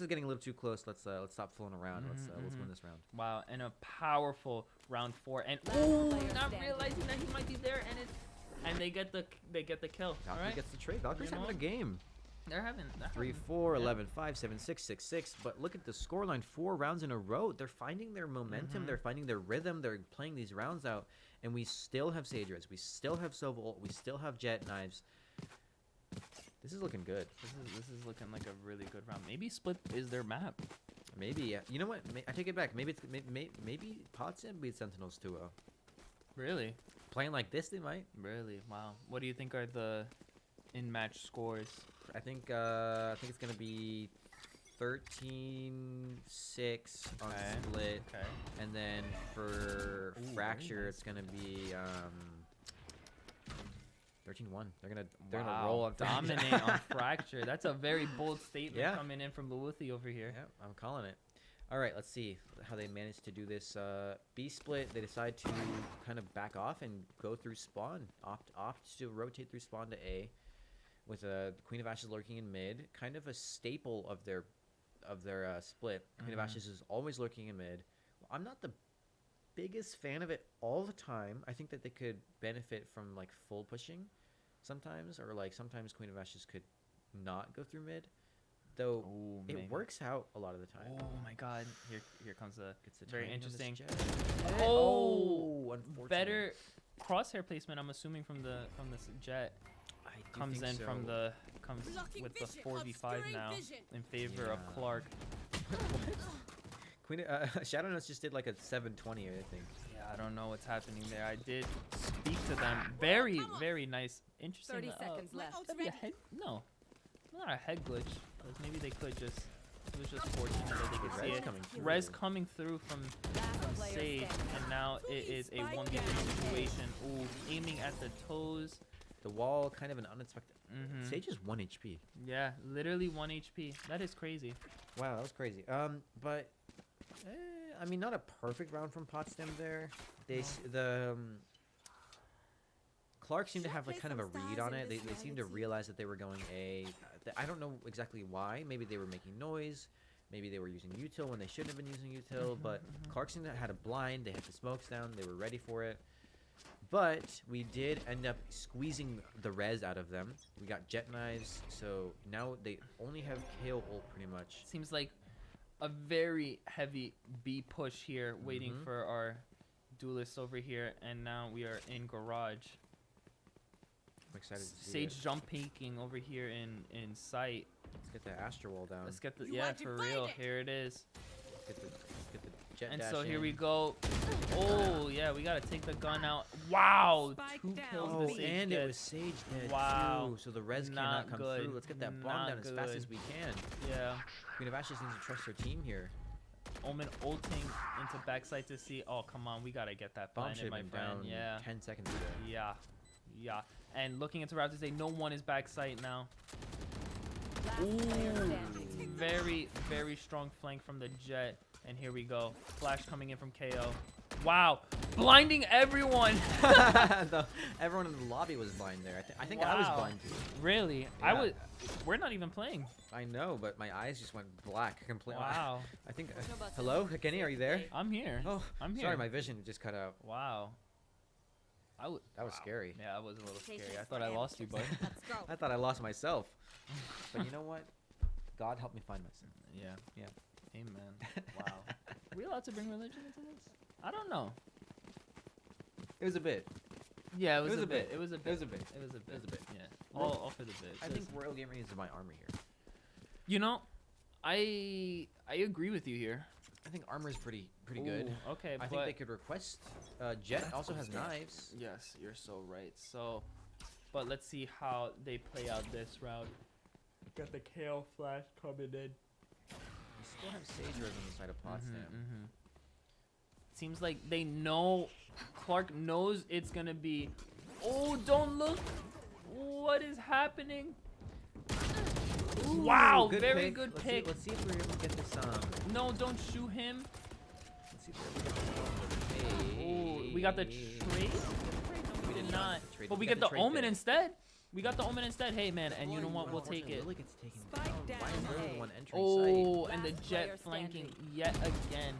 S2: is getting a little too close. Let's stop fooling around. Let's win this round.
S3: wow, and a powerful round 4, and
S4: Last
S3: ooh,
S4: player
S3: not
S4: standing.
S3: realizing that he might be there, and they get the kill. All
S2: Valkyrie
S3: right,
S2: gets the trade. Valkyrie's
S3: You know
S2: having a
S3: what?
S2: game.
S3: they're having
S2: 3-4,
S3: yeah.
S2: 11-5, 7-6, 6-6. But look at the scoreline. 4 rounds in a row. They're finding their momentum. They're finding their rhythm. They're playing these rounds out. And we still have Sage Res. We still have Sova ult. We still have Jet Knives. This is looking good.
S3: This is looking like a really good round. Maybe Split is their map.
S2: Maybe. You know what? I take it back. Maybe it's maybe Potsdam beat Sentinels 2-0.
S3: Really,
S2: Playing like this, they might.
S3: really. Wow. What do you think are the in-match scores?
S2: I think it's gonna be 13-6 on
S3: Okay.
S2: Split,
S3: Okay.
S2: and then for
S3: Ooh, very
S2: Fracture,
S3: nice.
S2: it's gonna be 13-1. They're gonna
S3: Wow.
S2: roll on
S3: Dominate on Fracture. That's a very bold statement
S2: Yeah.
S3: coming in from Luthi over here.
S2: Yeah, I'm calling it. All right, let's see how they managed to do this. B split, they decide to kind of back off and go through spawn. Opt to rotate through spawn to A, with Queen of Ashes lurking in mid. Kind of a staple of their split. Queen of Ashes is always lurking in mid. I'm not the biggest fan of it all the time. I think that they could benefit from like full pushing sometimes, or like sometimes Queen of Ashes could not go through mid. Though
S3: Ooh,
S2: it
S3: maybe.
S2: works out a lot of the time.
S3: Oh my God! Here comes the
S2: Gets the
S3: very
S2: timing on this
S3: interesting.
S2: Jet.
S3: Oh,
S2: unfortunately.
S3: better crosshair placement. I'm assuming from this Jet
S2: I do
S3: comes
S2: think
S3: in from
S2: so.
S3: the comes
S7: Blocking
S3: with the
S7: vision,
S3: 4v5
S7: obscuring
S3: now
S7: vision.
S3: in favor of
S2: Yeah.
S3: Clark.
S2: Queen Shadow Notes just did like a 720, I think.
S3: Yeah, I don't know what's happening there. I did speak to them. Very,
S7: come on.
S3: very nice. Interesting.
S4: 30 seconds
S7: My
S4: left.
S7: ult's
S3: That'd be a
S7: ready.
S3: head. No, not a head glitch. 'Cause maybe they could just. It was just fortunate that they could see
S2: Res
S3: it.
S2: coming through.
S3: Res coming through from
S4: Last player
S3: Sage,
S4: standing.
S3: and now it is a
S7: Spike
S3: 1v3
S7: down.
S3: situation. Ooh, aiming at the toes.
S2: The wall, kind of an unexpected.
S3: Mm-hmm.
S2: Sage is 1 HP.
S3: Yeah, literally 1 HP. That is crazy.
S2: Wow, that was crazy. But I mean, not a perfect round from Potsdam there. Clark seemed to have like kind of a read on it. They seemed to realize that they were going A. I don't know exactly why. Maybe they were making noise. Maybe they were using util when they shouldn't have been using util. But Clark seemed to have had a blind. They had the smokes down. They were ready for it. But we did end up squeezing the res out of them. We got jet knives, so now they only have KO ult pretty much.
S3: Seems like a very heavy B push here, waiting
S2: Mhm.
S3: for our duelists over here, and now we are in garage.
S2: I'm excited to see
S3: Sage
S2: it.
S3: jump peeking over here in sight.
S2: Let's get the Astro Wall down.
S3: Let's get the
S7: You
S3: yeah
S7: are
S3: for real.
S7: divided.
S3: Here it is.
S2: Let's get the jet
S3: And
S2: dash
S3: so here
S2: in.
S3: we go. Oh yeah, we gotta take the gun out. Wow,
S7: Spike
S3: 2
S7: down.
S3: kills
S2: Oh,
S3: to Sage
S2: and it
S3: gets.
S2: was Sage dead
S3: Wow.
S2: too, so the res
S3: Not
S2: cannot come
S3: good.
S2: through. Let's get that bomb
S3: Not
S2: down as fast
S3: good.
S2: as we can.
S3: Yeah.
S2: Queen of Ashes needs to trust her team here.
S3: Omen ulting into backside to see. Oh come on, we gotta get that
S2: Bomb
S3: blinded,
S2: should
S3: my
S2: have been
S3: friend.
S2: down
S3: Yeah.
S2: 10 seconds ago.
S3: Yeah. Yeah. And looking into route to say no one is backside now.
S4: Last player standing.
S3: Very, very strong flank from the Jet. And here we go. Flash coming in from KO. Wow. Blinding everyone.
S2: Everyone in the lobby was blind there. I think I was
S3: Wow.
S2: blind too.
S3: Really?
S2: Yeah.
S3: We're not even playing.
S2: I know, but my eyes just went black completely.
S3: Wow.
S2: I think. Hello, Kenny, are you there?
S3: I'm here.
S2: Oh,
S3: I'm here.
S2: sorry, my vision just cut out.
S3: Wow.
S2: That was scary.
S3: Yeah, that was a little scary. I
S7: Patience
S3: thought I
S7: forever.
S3: lost you, bud.
S7: Let's go.
S2: I thought I lost myself. But you know what? God help me find myself.
S3: Yeah.
S2: Yeah.
S3: Amen. Wow. Are we allowed to bring religion into this? I don't know.
S2: It was a bit.
S3: Yeah, it
S2: was
S3: was
S2: a
S3: a bit.
S2: bit.
S3: It was a bit.
S2: It was a bit.
S3: It was a bit.
S2: It was a bit.
S3: Yeah. All for the bit.
S2: I think Royal Gamer needs my armor here.
S3: You know, I agree with you here.
S2: I think armor is pretty good.
S3: Ooh, okay,
S2: I think they could request. Jet also has knives.
S3: Yes, you're so right. So, but let's see how they play out this round. Got the KO flash coming in.
S2: We still have Sage Res on the side of Potsdam.
S3: Seems like they know. Clark knows it's gonna be Oh, don't look. What is happening? Wow,
S2: good
S3: very
S2: pick.
S3: good
S2: Let's
S3: pick.
S2: See, let's see if we're able to get this.
S3: No, don't shoot him.
S2: Let's see if we're able to get this. Hey.
S3: Oh, we got the trade. We did not.
S2: Trade.
S3: But we
S2: got
S3: get the
S2: trade
S3: omen
S2: there.
S3: instead. We got the omen instead. Hey man, and you know what? We'll take it.
S2: Lily gets taken
S4: Spike
S2: down. Why
S4: down
S2: is Lily
S4: A.
S2: the one entering
S3: Oh,
S2: sight?
S3: and the
S4: Last player
S3: jet flanking
S4: standing.
S3: yet again.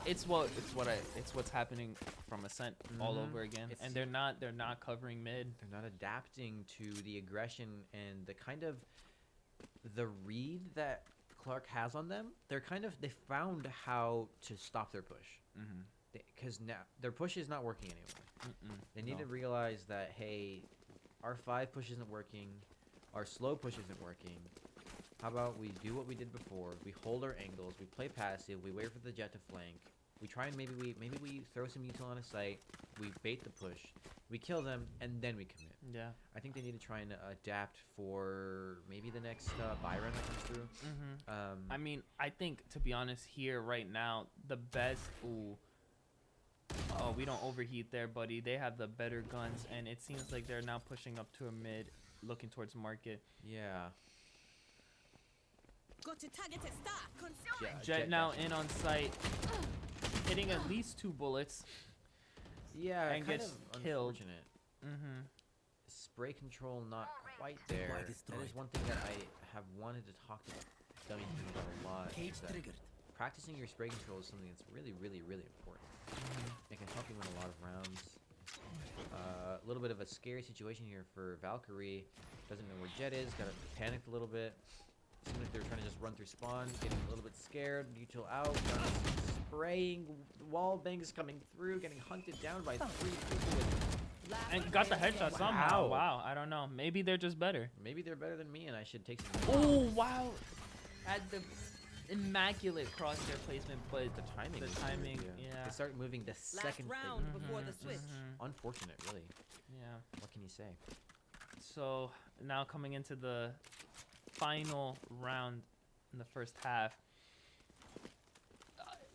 S3: It's what's happening from Ascent all
S2: Mhm.
S3: over again.
S2: It's-
S3: And they're not covering mid.
S2: They're not adapting to the aggression and the kind of the read that Clark has on them. They found how to stop their push.
S3: Mm-hmm.
S2: Because now their push is not working anymore. They need
S3: No.
S2: to realize that, hey, our 5 push isn't working, our slow push isn't working. How about we do what we did before? We hold our angles, we play passive, we wait for the jet to flank. We try and maybe we throw some util on a site, we bait the push, we kill them, and then we commit.
S3: Yeah.
S2: I think they need to try and adapt for maybe the next buy run that comes through.
S3: I mean, I think to be honest, here right now, the best. Ooh. Oh, we don't overheat there, buddy. They have the better guns, and it seems like they're now pushing up to a mid, looking towards market.
S2: Yeah.
S7: Got to target a star. Concealment.
S3: Jet now in on site, hitting at least 2 bullets.
S2: Yeah,
S3: And
S2: kind
S3: gets
S2: of
S3: killed.
S2: unfortunate.
S3: Mm-hmm.
S2: Spray control not quite there. That is one thing that I have wanted to talk to Gummy about a lot.
S6: Cage
S2: is that
S6: triggered.
S2: practicing your spray control is something that's really, really, really important. It can help you win a lot of rounds. A little bit of a scary situation here for Valkyrie. Doesn't know where Jet is. Got panicked a little bit. Seems like they're trying to just run through spawn. Getting a little bit scared. Util out. Spraying. Wall bangs coming through. Getting hunted down by 3 people.
S4: Last
S3: And got the
S4: player
S3: headshot
S4: standing.
S3: somehow.
S2: Wow.
S3: Wow, I don't know. Maybe they're just better.
S2: Maybe they're better than me, and I should take some.
S3: Oh wow! Had the immaculate crosshair placement, but
S2: The timing.
S3: The
S2: is
S3: timing,
S2: weird,
S3: yeah.
S2: They start moving the
S4: Last
S2: second.
S4: round
S2: they-
S4: before the switch.
S2: Unfortunate, really.
S3: Yeah.
S2: What can you say?
S3: So now coming into the final round in the first half.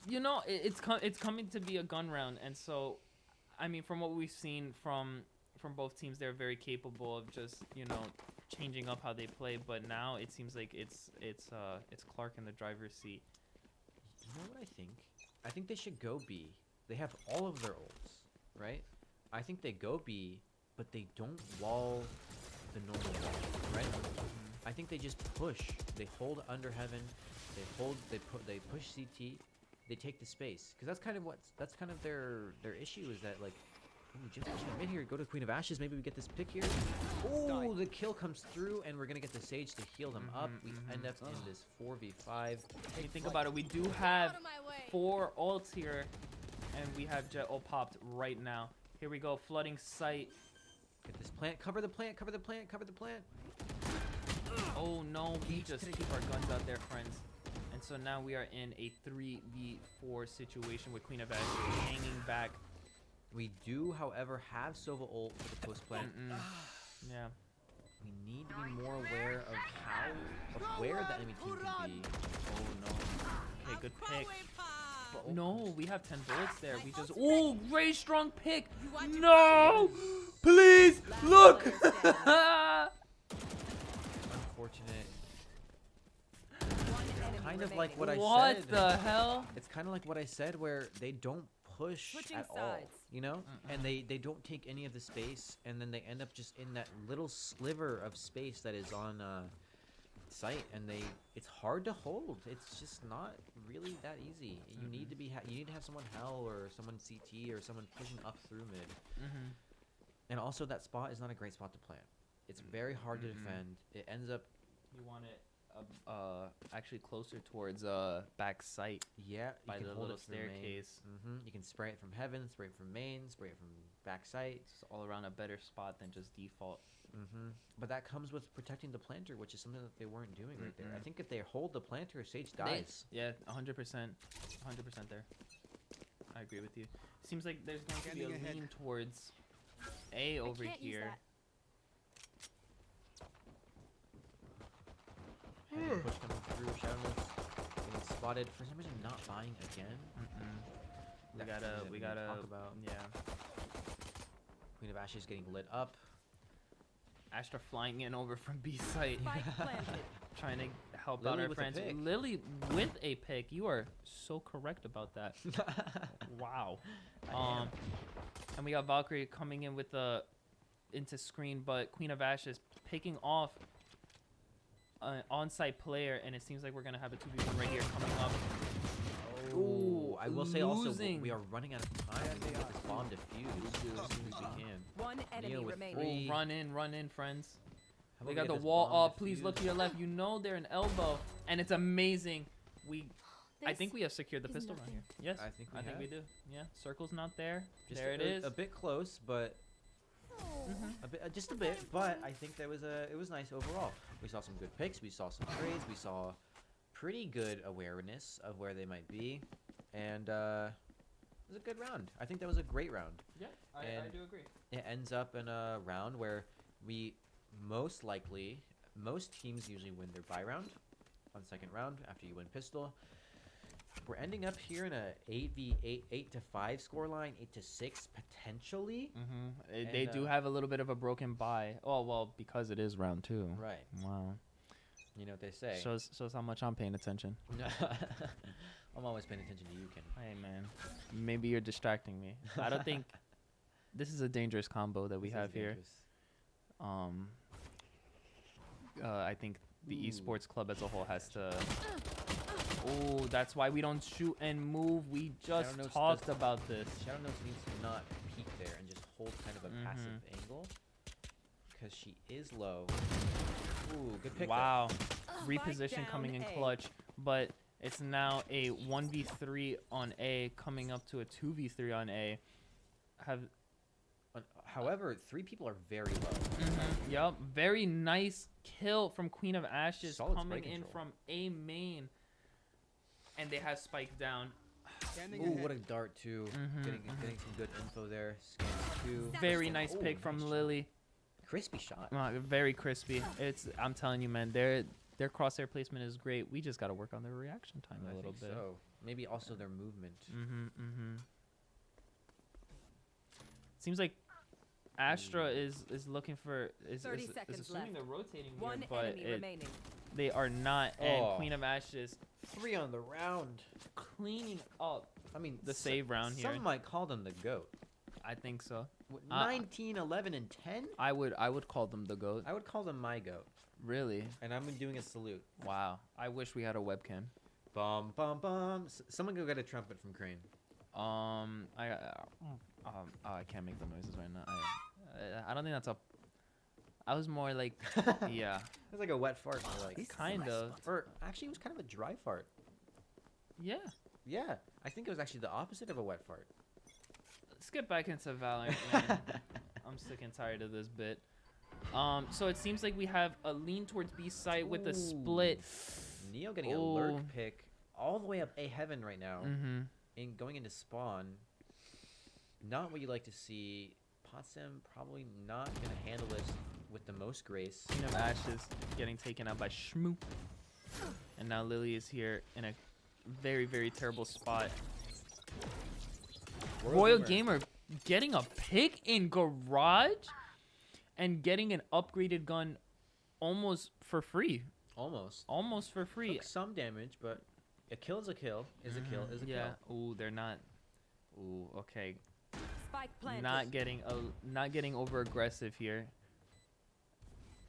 S3: You know, it's coming to be a gun round, and so, I mean, from what we've seen from both teams, they're very capable of just changing up how they play. But now it seems like it's Clark in the driver's seat.
S2: You know what I think? I think they should go B. They have all of their ults, right? I think they go B, but they don't wall the normal wall, right? I think they just push. They hold under heaven. They push CT. They take the space, because that's kind of their issue, is that, like, ooh, just mid here, go to Queen of Ashes, maybe we get this pick here. Oh, the kill comes through, and we're gonna get the Sage to heal them up. We end up in this 4v5.
S3: When you think about it, we do have
S7: Out of my way.
S3: 4 ults here, and we have Jet ult popped right now. Here we go, flooding sight.
S2: Get this plant, cover the plant, cover the plant, cover the plant.
S3: Oh no, we just keep our guns out there, friends. And so now we are in a 3v4 situation with Queen of Ashes hanging back.
S2: We do, however, have Sova ult for the post plant.
S3: Yeah.
S2: We need to be more aware of where the enemy team can be.
S3: Oh no. Okay, good pick.
S7: Pa.
S3: But no, we have 10 bullets there. We just. Oh, great strong pick.
S7: You want to
S3: No! Please
S4: Last
S3: look!
S4: player standing.
S2: Unfortunate.
S4: One enemy
S2: Kind of
S4: remaining.
S2: like what I
S3: What
S2: said.
S3: the hell?
S2: It's kind of like what I said, where they don't push
S4: Switching
S2: at all,
S4: sides.
S2: you know? And they don't take any of the space, and then they end up just in that little sliver of space that is on site, and it's hard to hold. It's just not really that easy. You need to you need to have someone Hell or someone CT or someone pushing up through mid. And also, that spot is not a great spot to plant. It's very hard to defend. It ends up,
S3: You want it actually closer towards back sight
S2: yeah,
S3: by
S2: you can
S3: the
S2: hold
S3: little
S2: it through main.
S3: staircase.
S2: You can spray it from heaven, spray it from main, spray it from back sight.
S3: It's all around a better spot than just default.
S2: But that comes with protecting the planter, which is something that they weren't doing right there. I think if they hold the planter, Sage dies.
S3: Yeah, 100%. 100% there. I agree with you. Seems like there's going to be a
S6: Scanning ahead.
S3: lean towards A over
S7: can't use
S3: here.
S7: that.
S2: Heavy push coming through, Shadowless getting spotted. For some reason, not buying again.
S3: We
S2: That's something that
S3: gotta,
S2: we need to talk about.
S3: yeah.
S2: Queen of Ashes getting lit up.
S3: Astra flying in over from B site,
S4: Spike planted.
S3: trying to help
S2: Lily
S3: out our
S2: with a
S3: friends.
S2: pick.
S3: Lily with a pick. You are so correct about that. Wow. And we got Valkyrie coming in with the into screen, but Queen of Ashes picking off an on-site player, and it seems like we're gonna have a 2v1 right here coming up.
S2: Ooh, I will say also
S3: losing.
S2: we are running out of time to get this bomb defused as soon as we can.
S4: One enemy
S2: Neo with
S4: remaining.
S2: three.
S3: Run in, friends.
S2: How
S3: They
S2: about
S3: got
S2: we
S3: the
S2: get this
S3: wall
S2: bomb
S3: up. Please look to
S2: defused?
S3: your left. You know they're an elbow, and it's amazing. I
S7: This
S3: think we have secured the
S7: is
S3: pistol round
S7: nothing.
S3: here. Yes,
S2: I think we have.
S3: do. Yeah, circle's not there.
S2: Just
S3: There it is.
S2: A bit close, but a bit, just a bit. But I think it was nice overall. We saw some good picks. We saw some trades. We saw pretty good awareness of where they might be, and it was a good round. I think that was a great round.
S3: Yeah, I
S2: And-
S3: do agree.
S2: It ends up in a round where we most teams usually win their bye round on second round after you win pistol. We're ending up here in a 8v8, 8-5 scoreline, 8-6 potentially.
S3: They
S2: And,
S3: do have a little bit of a broken bye. Oh well, because it is round 2.
S2: Right.
S3: Wow.
S2: You know what they say.
S3: Shows how much I'm paying attention.
S2: I'm always paying attention to you, Ken.
S3: Hey man, maybe you're distracting me. I don't think this is a dangerous combo that we
S2: This is
S3: have here.
S2: dangerous.
S3: I think the
S2: Ooh.
S3: esports club as a whole has to. Oh, that's why we don't shoot and move. We just
S2: Shadow Notes
S3: talked
S2: does-
S3: about this.
S2: Shadow Notes needs to not peek there and just hold kind of a
S3: Mm-hmm.
S2: passive angle. Because she is low. Ooh, good pick.
S3: Wow,
S4: Spike
S3: reposition
S4: down
S3: coming in
S4: A.
S3: clutch, but it's now a 1v3 on A coming up to a 2v3 on A.
S2: However, 3 people are very low.
S3: Yup, very nice kill from Queen of Ashes
S2: Solid
S3: coming
S2: spray
S3: in
S2: control.
S3: from A main, and they have spiked down.
S2: Ooh, what a dart too. Getting some good info there. Scan 2.
S3: Very nice
S2: Ooh,
S3: pick from
S2: nice shot.
S3: Lily.
S2: Crispy shot.
S3: Very crispy. I'm telling you, man, their crosshair placement is great. We just got to work on their reaction time
S2: I
S3: a little
S2: think
S3: bit.
S2: so. Maybe also their movement.
S3: Seems like Astra is looking for is
S4: 30 seconds
S3: assuming
S4: left.
S3: they're rotating
S4: One
S3: here, but
S4: enemy remaining.
S3: they are not. And
S2: Oh.
S3: Queen of Ashes
S2: 3 on the round.
S3: cleaning up.
S2: I mean,
S3: The save round here.
S2: Some might call them the GOAT.
S3: I think so.
S2: 19, 11, and 10?
S3: I would call them the GOAT.
S2: I would call them my GOAT.
S3: Really?
S2: And I'm doing a salute.
S3: Wow. I wish we had a webcam.
S2: Bum, bum, bum. Someone go get a trumpet from Crane.
S3: I can't make the noises right now. I don't think that's a. I was more like, yeah,
S2: It was like a wet fart. More like,
S3: kind of.
S2: or actually, it was kind of a dry fart.
S3: Yeah.
S2: Yeah, I think it was actually the opposite of a wet fart.
S3: Let's get back into Valorant, man. I'm sick and tired of this bit. So it seems like we have a lean towards B site with a split.
S2: Neo getting a
S3: Ooh.
S2: lurk pick all the way up A heaven right now,
S3: Mm-hmm.
S2: and going into spawn. Not what you like to see. Potsdam probably not gonna handle this with the most grace.
S3: Queen of Ashes getting taken out by Shmoo. And now Lily is here in a very, very terrible spot. Royal Gamer getting a pick in garage and getting an upgraded gun almost for free.
S2: Almost.
S3: Almost for free.
S2: Took some damage, but a kill is a kill. Is a kill. Is a
S3: Yeah.
S2: kill.
S3: Ooh, they're not. Ooh, okay.
S4: Spike planted.
S3: Not getting over aggressive here.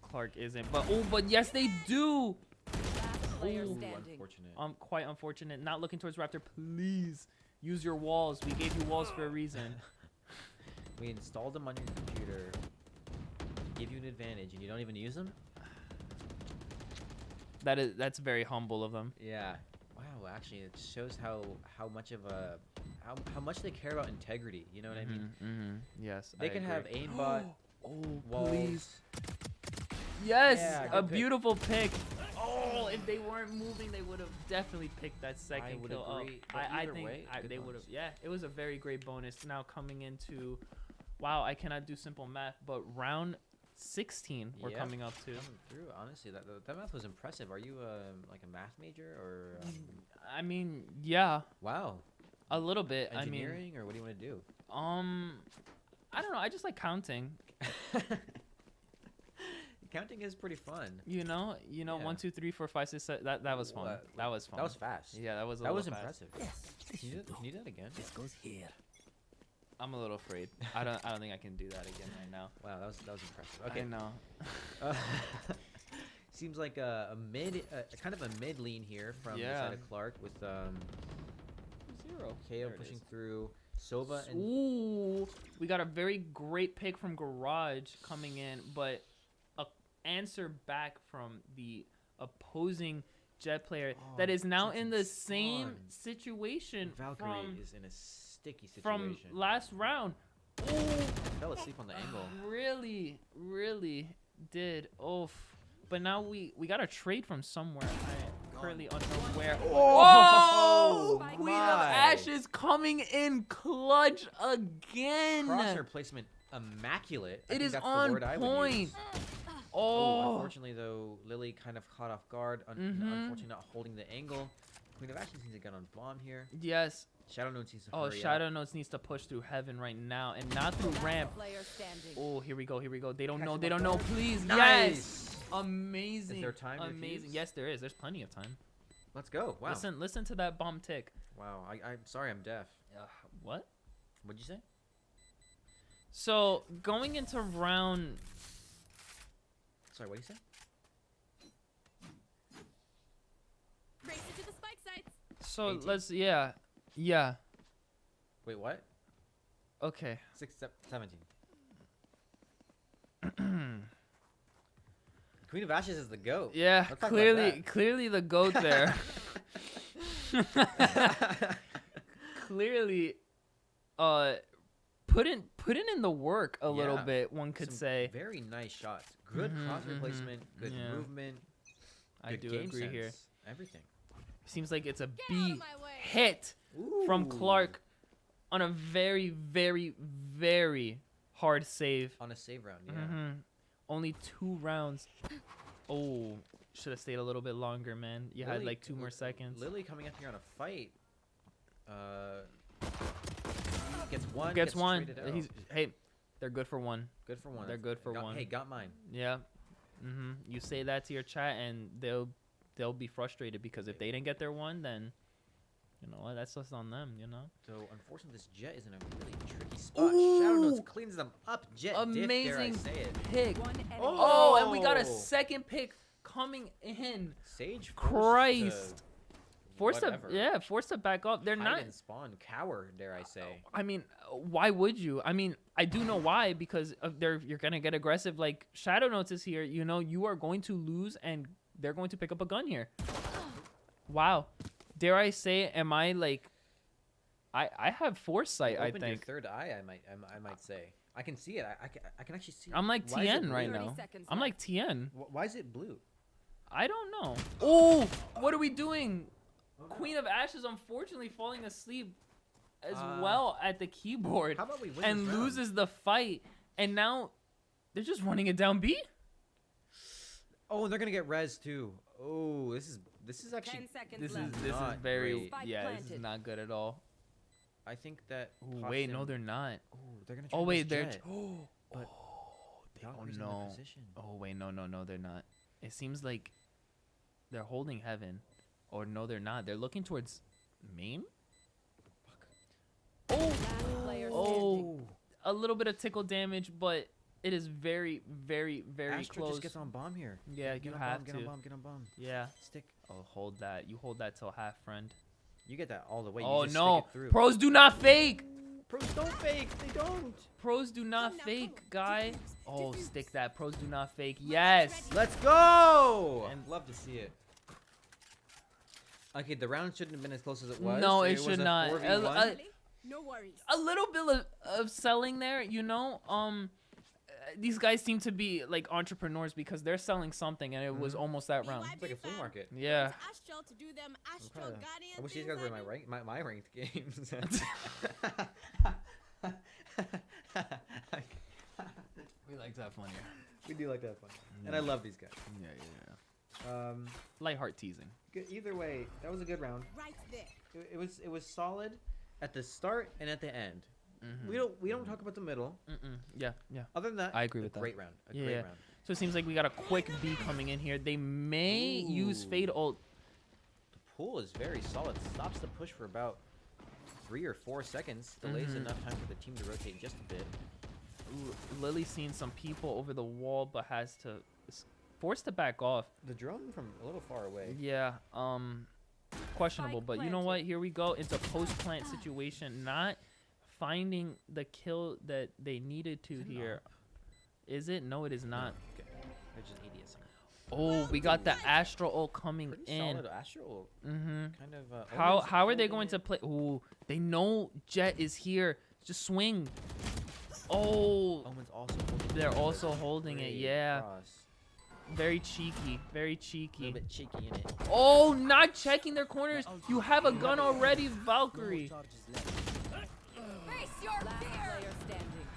S3: Clark isn't, but yes they do.
S4: Last player
S3: Ooh.
S4: standing.
S2: Unfortunate.
S3: Quite unfortunate. Not looking towards Raptor. Please use your walls. We gave you walls for a reason.
S2: We installed them on your computer. Give you an advantage, and you don't even use them.
S3: That's very humble of them.
S2: Yeah. Wow. Actually, it shows how much of a how much they care about integrity. You know what I mean?
S3: Yes.
S2: They
S3: I
S2: can
S3: agree.
S2: have aimbot.
S3: Oh,
S2: walls.
S3: please. Yes,
S2: Yeah,
S3: a
S2: good pick.
S3: beautiful pick. Oh, if they weren't moving, they would have definitely picked that second
S2: would
S3: kill
S2: agree,
S3: up.
S2: but
S3: I
S2: either
S3: think
S2: way, good
S3: they would have.
S2: bonus.
S3: Yeah, it was a very great bonus. Now coming into, wow, I cannot do simple math, but round 16 we're
S2: Yep.
S3: coming up to.
S2: Coming through. Honestly, that math was impressive. Are you like a math major or?
S3: I mean, yeah,
S2: Wow.
S3: a little bit.
S2: Engineering or what do you want to do?
S3: I don't know. I just like counting.
S2: Counting is pretty fun.
S3: You know,
S2: Yeah.
S3: 1, 2, 3, 4, 5, 6, 7. That was fun. That was fun.
S2: That was fast.
S3: Yeah, that was.
S2: That was
S3: fast.
S2: impressive. Can you do that again?
S6: This goes here.
S3: I'm a little afraid. I don't think I can do that again right now.
S2: Wow, that was impressive. Okay.
S3: I know.
S2: Seems like a kind of a mid lean here from the
S3: Yeah.
S2: side of Clark with
S3: 0.
S2: KO
S3: There it
S2: pushing
S3: is.
S2: through Sova and
S3: Ooh, we got a very great pick from Garage coming in, but a answer back from the opposing Jet player that is now
S2: Jet's
S3: in the same
S2: spawn.
S3: situation
S2: Valkyrie is in a sticky
S3: from
S2: situation.
S3: last round. Ooh,
S2: Fell asleep on the angle.
S3: really did. Oof. But now we got a trade from somewhere. I currently unaware.
S2: Oh,
S3: Whoa! Queen of
S2: my.
S3: Ashes coming in clutch again.
S2: Crosshair placement immaculate. I
S3: It
S2: think
S3: is
S2: that's the
S3: on
S2: word I would
S3: point.
S2: use.
S3: Oh,
S2: Unfortunately though, Lily kind of caught off guard. Unfortunately not holding the angle. Queen of Ashes needs to get on bomb here.
S3: yes.
S2: Shadow Notes needs to
S3: Oh,
S2: hurry
S3: Shadow
S2: up.
S3: Notes needs to push through heaven right now and not through ramp.
S4: Player standing.
S3: Oh, here we go. They don't
S2: Catch
S3: know.
S2: him
S3: They
S2: off
S3: don't know.
S2: guard.
S3: Please.
S2: Nice.
S3: Yes. Amazing.
S2: Is there time to
S3: Amazing.
S2: fuse?
S3: Yes, there is. There's plenty of time.
S2: Let's go. Wow.
S3: Listen to that bomb tick.
S2: Wow. I'm sorry I'm deaf.
S3: What?
S2: What'd you say?
S3: So going into round.
S2: Sorry, what did you say?
S7: Race it to the spike sites.
S3: So
S2: 18.
S3: let's. Yeah.
S2: Wait, what?
S3: Okay.
S2: 17. Queen of Ashes is the GOAT.
S3: Yeah.
S2: Let's talk about
S3: Clearly the goat there. Clearly, put in the work a little
S2: Yeah.
S3: bit. One could
S2: Some
S3: say.
S2: very nice shots. Good crosshair placement. Good
S3: Yeah.
S2: movement.
S3: I
S2: Good
S3: do
S2: game
S3: agree here.
S2: sense, Everything.
S3: Seems like it's a
S7: Get out
S3: B
S7: of my way.
S3: hit from
S2: Ooh.
S3: Clark on a very, very, very hard save.
S2: On a save round, yeah.
S3: Only 2 rounds. Oh, should have stayed a little bit longer, man. You had
S2: Lily-
S3: like 2 more seconds.
S2: Lily coming up here on a fight. Gets one.
S3: Gets one.
S2: traded out.
S3: Hey, they're good for one.
S2: Good for one.
S3: They're good for one.
S2: Hey, got mine.
S3: Yeah. You say that to your chat, and they'll be frustrated because if they didn't get their one, then you know what? That's just on them. You know.
S2: So unfortunately, this Jet is in a really tricky spot. Shadow Notes
S3: Ooh.
S2: cleans them up. Jet diff, dare I
S3: Amazing
S2: say it.
S3: pick.
S4: One enemy.
S3: Oh, and we got a
S2: Oh.
S3: second pick coming in.
S2: Sage.
S3: Christ. Forced
S2: Whatever.
S3: to back up. They're
S2: Hide
S3: not.
S2: and spawn. Cower, dare I say.
S3: I mean, why would you? I mean, I do know why, because you're gonna get aggressive. Like Shadow Notes is here. You know, you are going to lose, and they're going to pick up a gun here. Wow, dare I say? Am I like? I have foresight. I
S2: Opened
S3: think
S2: your third eye. I might say. I can see it. I can actually see.
S3: I'm like
S2: Why is it
S3: TN right
S2: blue?
S4: 30
S3: now.
S4: seconds
S3: I'm like
S4: left.
S3: TN.
S2: Why is it blue?
S3: I don't know. Oh, what are we doing? Queen of Ashes unfortunately falling asleep as well at the keyboard
S2: How about we win
S3: and
S2: this round?
S3: loses the fight, and now they're just running it down B.
S2: Oh, and they're gonna get res too. Oh, this is actually.
S4: 10 seconds
S3: This
S4: left.
S3: is
S2: not
S3: very
S2: great.
S4: Spike
S3: yeah. This is
S4: planted.
S3: not good at all.
S2: I think that.
S3: Ooh,
S2: cost
S3: wait, no,
S2: him-
S3: they're not.
S2: Oh, they're gonna. Try
S3: Oh
S2: this
S3: wait, they're.
S2: Jet, but
S3: Oh
S2: Valkyrie's in the
S3: no.
S2: position.
S3: Oh wait, no, they're not. It seems like they're holding heaven, or no, they're not. They're looking towards main. Oh,
S4: Last player standing.
S3: oh, a little bit of tickle damage, but it is very, very, very
S2: Astra
S3: close.
S2: just gets on bomb here.
S3: Yeah,
S2: Get
S3: you
S2: on
S3: have
S2: bomb,
S3: to.
S2: Get on bomb. Get on bomb.
S3: Yeah.
S2: Stick.
S3: Oh, hold that. You hold that till half, friend.
S2: You get that all the way. You
S3: Oh
S2: just
S3: no,
S2: stick it through.
S3: pros do not fake.
S2: Pros don't fake. They don't.
S3: Pros do not
S7: Come now,
S3: fake,
S7: come on.
S3: guy.
S7: Diffuse,
S3: Oh,
S7: diffuse.
S3: stick that. Pros do not fake. Yes.
S2: Let's go.
S3: And-
S2: I'd love to see it. Okay, the round shouldn't have been as close as it was.
S3: No, it
S2: was
S3: should
S2: a
S3: not.
S2: 4v1.
S7: Really? No worries.
S3: A little bit of selling there, you know. These guys seem to be like entrepreneurs because they're selling something, and it was almost that round.
S2: It's like a flea market.
S3: Yeah.
S7: Astral to do them
S2: I'm
S7: Astral
S2: proud of-
S7: Guardian
S2: I wish these
S7: things
S2: guys were
S7: I
S2: in
S7: do.
S2: my ranked games.
S3: We like to have fun here.
S2: We do like that fun, and I love these guys.
S3: Yeah. Light heart teasing.
S2: Either way, that was a good round.
S7: Right there.
S2: It was solid at the start and at the end. we don't talk about the middle.
S3: Yeah, yeah.
S2: Other than that,
S3: I agree with that.
S2: Great round. A
S3: Yeah.
S2: great round.
S3: So it seems like we got a quick B coming in here. They may use
S2: Ooh.
S3: Fade ult.
S2: The pool is very solid. Stops the push for about 3 or 4 seconds. Delays enough time for the team to rotate just a bit.
S3: Ooh, Lily's seen some people over the wall, but is forced to back off.
S2: The drone from a little far away.
S3: Yeah, questionable.
S4: Spike
S3: But you know what?
S4: planted.
S3: Here we go. It's a post-plant situation. Not finding the kill that they needed to
S2: Is it
S3: here.
S2: not?
S3: Is it? No, it is not.
S2: Okay. They're just idiots.
S3: Oh, we got the Astro ult coming
S2: Pretty
S3: in.
S2: solid Astral.
S3: Mm-hmm.
S2: Kind of.
S3: How are they going to play? Ooh, they know Jet is here. Just swing. Oh,
S2: Omen's also holding
S3: they're
S2: it.
S3: also holding it.
S2: Great
S3: Yeah,
S2: cross.
S3: very cheeky. Very
S2: A
S3: cheeky.
S2: little bit cheeky in it.
S3: Oh, not checking their corners. You have a gun already, Valkyrie.
S6: No more charges left.
S4: Face your fear. Player standing.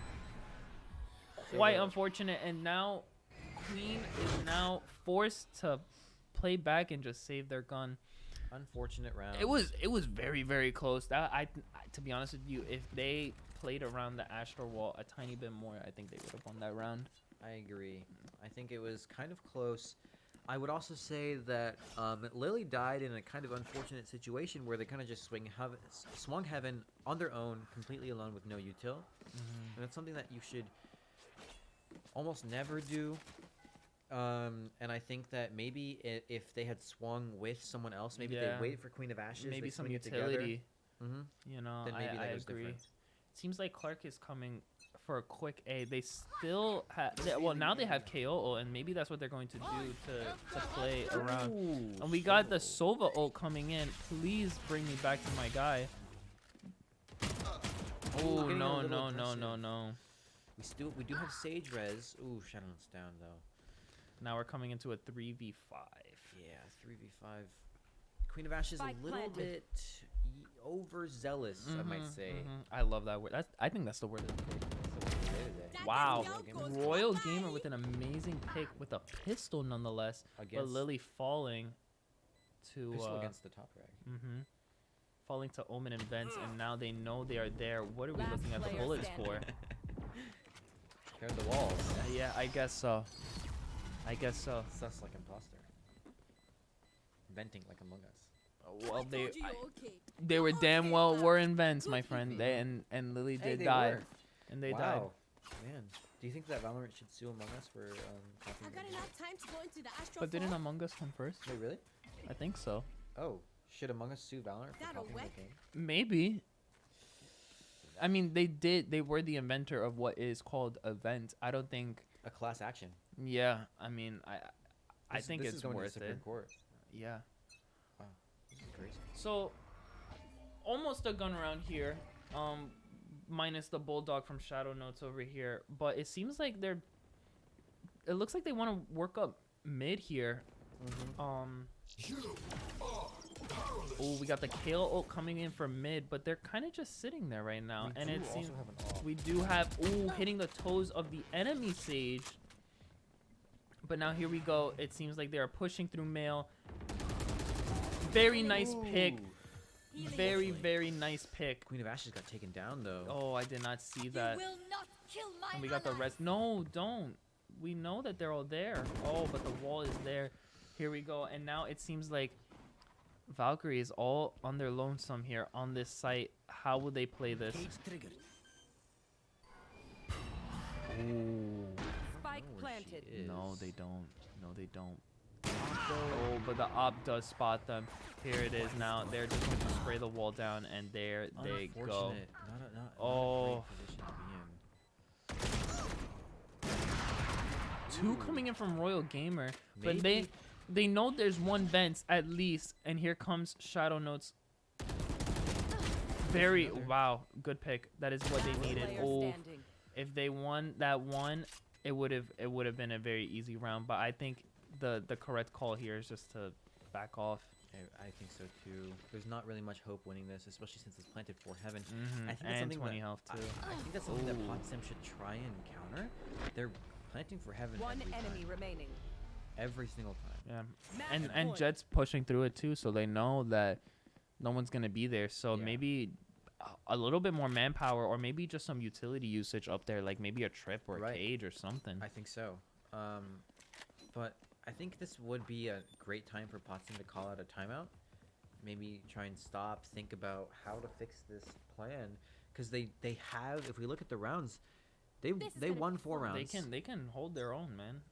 S3: Quite unfortunate. And now Queen is now forced to play back and just save their gun.
S2: Unfortunate round.
S3: It was very, very close. To be honest with you, if they played around the Astro wall a tiny bit more, I think they would have won that round.
S2: I agree. I think it was kind of close. I would also say that Lily died in a kind of unfortunate situation where they kind of just swung heaven on their own, completely alone with no util. And that's something that you should almost never do. And I think that maybe if they had swung with someone else, maybe
S3: Yeah.
S2: they wait for Queen of Ashes,
S3: Maybe
S2: they
S3: some
S2: swing it
S3: utility.
S2: together.
S3: You know,
S2: Then maybe
S3: I
S2: that was
S3: agree.
S2: different.
S3: Seems like Clark is coming for a quick A. They still have, well, now they have KO ult, and maybe that's what they're going to do to play around.
S2: Ooh,
S3: And we got the
S2: Sova.
S3: Sova ult coming in. Please bring me back to my guy. Oh,
S2: getting a
S3: no,
S2: little
S3: no, no, no,
S2: aggressive.
S3: no.
S2: We do have Sage Res. Ooh, Shadow's down though.
S3: Now we're coming into a 3v5.
S2: Yeah, 3v5. Queen of Ashes
S4: Spike
S2: a little
S4: planted.
S2: bit overzealous, I might say.
S3: I love that word. I think that's the word of the day.
S2: That's what we say today.
S3: Wow.
S7: Royal Gamer.
S3: Royal Gamer with an amazing pick with a pistol nonetheless. But
S2: Against
S3: Lily falling to
S2: pistol against the top rag.
S3: falling to Omen and Vents, and now they know they are there. What are we
S4: Last
S3: looking at the
S4: player
S3: bullets
S4: standing.
S3: for?
S2: Tear the walls.
S3: Yeah, I guess so. I guess so.
S2: Sus like imposter. Venting like Among Us.
S3: Well,
S7: I told you you're okay.
S3: they were damn well were in Vents, my friend. They and Lily
S2: Hey,
S3: did
S2: they
S3: die,
S2: were.
S3: and they died.
S2: Wow. Man, do you think that Valorant should sue Among Us for
S7: I
S2: copying
S7: got
S2: the game?
S7: enough time to go into the astral
S3: But didn't
S7: form.
S3: Among Us come first?
S2: Wait, really?
S3: I think so.
S2: Oh, should Among Us sue Valorant for
S7: That'll
S2: copying
S7: work.
S2: the game?
S3: Maybe. I mean, they did. They were the inventor of what is called event. I don't think.
S2: A class action.
S3: Yeah. I mean, I
S2: This-
S3: think
S2: this is
S3: it's
S2: going to the
S3: worth
S2: Supreme
S3: it.
S2: Court.
S3: Yeah.
S2: This is crazy.
S3: So, almost a gun around here. Minus the bulldog from Shadow Notes over here, but it seems like they're. It looks like they want to work up mid here. Oh, we got the Kale ult coming in from mid, but they're kind of just sitting there right now,
S2: We
S3: and
S2: do
S3: it
S2: also
S3: seems
S2: have an off.
S3: we do have hitting the toes of the enemy Sage. But now here we go. It seems like they are pushing through mail. Very nice pick.
S2: Ooh.
S3: Very, very nice pick.
S2: Queen of Ashes got taken down though.
S3: Oh, I did not see
S7: You
S3: that.
S7: will not kill my
S3: And we got the
S7: allies.
S3: rest. No, don't. We know that they're all there. Oh, but the wall is there. Here we go. And now it seems like Valkyrie is all on their lonesome here on this site. How will they play this?
S6: Cage triggered.
S3: Ooh.
S4: Spike
S2: Oh,
S4: planted.
S2: she
S3: No,
S2: is.
S3: they don't. No, they don't. Oh, but the op does spot them. Here it is now. They're just going to spray the wall down, and there they go.
S2: Unfortunate. Not a
S3: Oh.
S2: great position to be in.
S3: Two
S2: Ooh.
S3: coming in from Royal Gamer, but
S2: Maybe.
S3: they know there's one vent at least, and here comes Shadow Notes. Very
S2: Another.
S3: wow, good pick. That is what they
S4: Last
S3: needed.
S4: player
S3: Oh,
S4: standing.
S3: if they won that one, it would have been a very easy round. But I think the correct call here is just to back off.
S2: I think so too. There's not really much hope winning this, especially since it's planted for heaven. I think that's
S3: And
S2: something
S3: 20
S2: that-
S3: health too.
S2: I think that's something that
S3: Ooh.
S2: Potsdam should try and counter. They're planting for heaven
S4: One
S2: every
S4: enemy
S2: time.
S4: remaining.
S2: Every single time.
S3: Yeah,
S7: Match
S3: and
S7: point.
S3: Jet's pushing through it too, so they know that no one's gonna be there. So
S2: Yeah.
S3: maybe a little bit more manpower, or maybe just some utility usage up there, like maybe a trip or a
S2: Right.
S3: cage or something.
S2: I think so. But I think this would be a great time for Potsdam to call out a timeout. Maybe try and stop, think about how to fix this plan, because they have. If we look at the rounds, they
S7: This is
S2: they
S7: gonna
S2: won
S7: be
S2: 4
S7: fun.
S2: rounds.
S3: They can hold their own, man.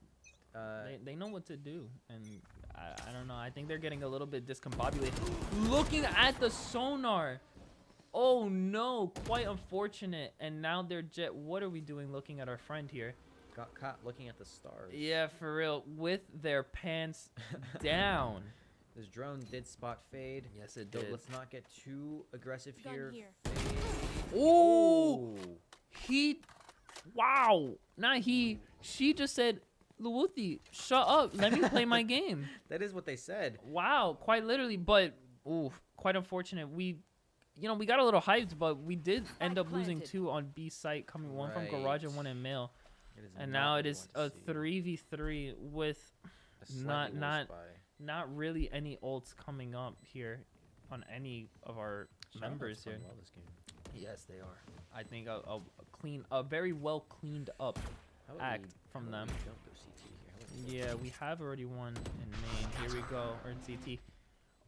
S3: They know what to do, and I don't know. I think they're getting a little bit discombobulated. Looking at the sonar. Oh no, quite unfortunate. And now they're jet. What are we doing? Looking at our friend here.
S2: Got caught looking at the stars.
S3: Yeah, for real, with their pants down.
S2: This drone did spot fade.
S3: Yes, it
S2: So
S3: did.
S2: let's not get too aggressive
S7: Gun
S2: here.
S7: here.
S2: Fade.
S3: Oh, he. Wow. Not he. She just said, Luwuthi, shut up. Let me play my game.
S2: That is what they said.
S3: Wow, quite literally, but ooh, quite unfortunate. We got a little hyped, but we did end up losing
S4: planted.
S3: 2 on B site, coming 1 from garage and
S2: Right.
S3: 1 in male,
S2: It is
S3: and
S2: not
S3: now
S2: what
S3: it
S2: we
S3: is
S2: want
S3: a
S2: to see.
S3: 3v3 with
S2: A slightly
S3: not-
S2: worse
S3: not really any ults coming up here on any of our
S2: buy.
S3: members
S2: Shadow's
S3: here.
S2: playing well this game.
S3: Yes, they are. I think a very well cleaned up.
S2: How about
S3: Act
S2: we-
S3: from
S2: how about
S3: them.
S2: we don't go CT here? How about we go
S3: Yeah, we have already won in main. Here we go, or in CT.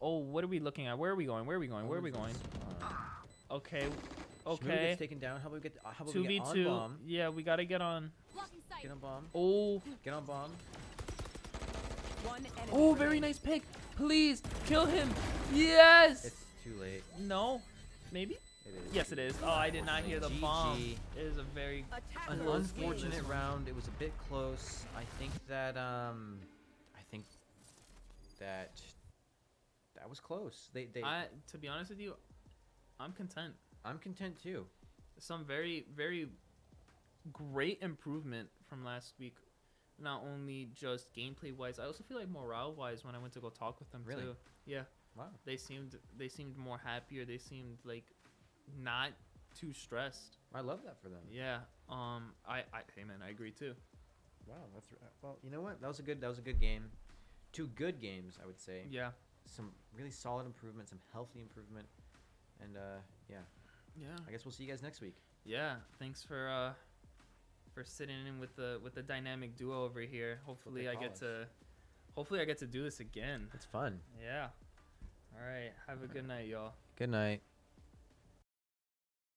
S3: Oh, what are we looking at? Where are we going? Where are we going? Where are we going? Okay,
S2: Shmoo
S3: okay.
S2: gets taken down. How about we get? How about we get on
S3: 2v2.
S2: bomb?
S3: Yeah, we gotta get on.
S7: Blocking sight.
S2: Get on bomb.
S3: Oh,
S2: Get on bomb.
S4: One enemy.
S3: oh, very nice pick. Please kill him. Yes.
S2: It's too late.
S3: No, maybe.
S2: It is.
S3: Yes, it is. Oh, I did not hear the bomb.
S2: GG.
S3: It is a very
S4: Attack
S2: An
S3: Close game.
S2: unfortunate round. It was a bit close. I think that that was close. They
S3: to be honest with you, I'm content.
S2: I'm content too.
S3: Some very, very great improvement from last week. Not only just gameplay wise, I also feel like morale wise when I went to go talk with them
S2: Really?
S3: too. Yeah,
S2: Wow.
S3: they seemed more happier. They seemed like not too stressed.
S2: I love that for them.
S3: Yeah. Hey man, I agree too.
S2: Wow. Well, you know what? That was a good game. 2 good games, I would say.
S3: Yeah.
S2: Some really solid improvement, some healthy improvement, and yeah.
S3: Yeah.
S2: I guess we'll see you guys next week.
S3: Yeah. Thanks for sitting in with the dynamic duo over here. Hopefully
S2: they
S3: I
S2: call
S3: get
S2: us.
S3: to do this again.
S2: It's fun.
S3: Yeah. All right. Have a good night, y'all.
S2: Good night.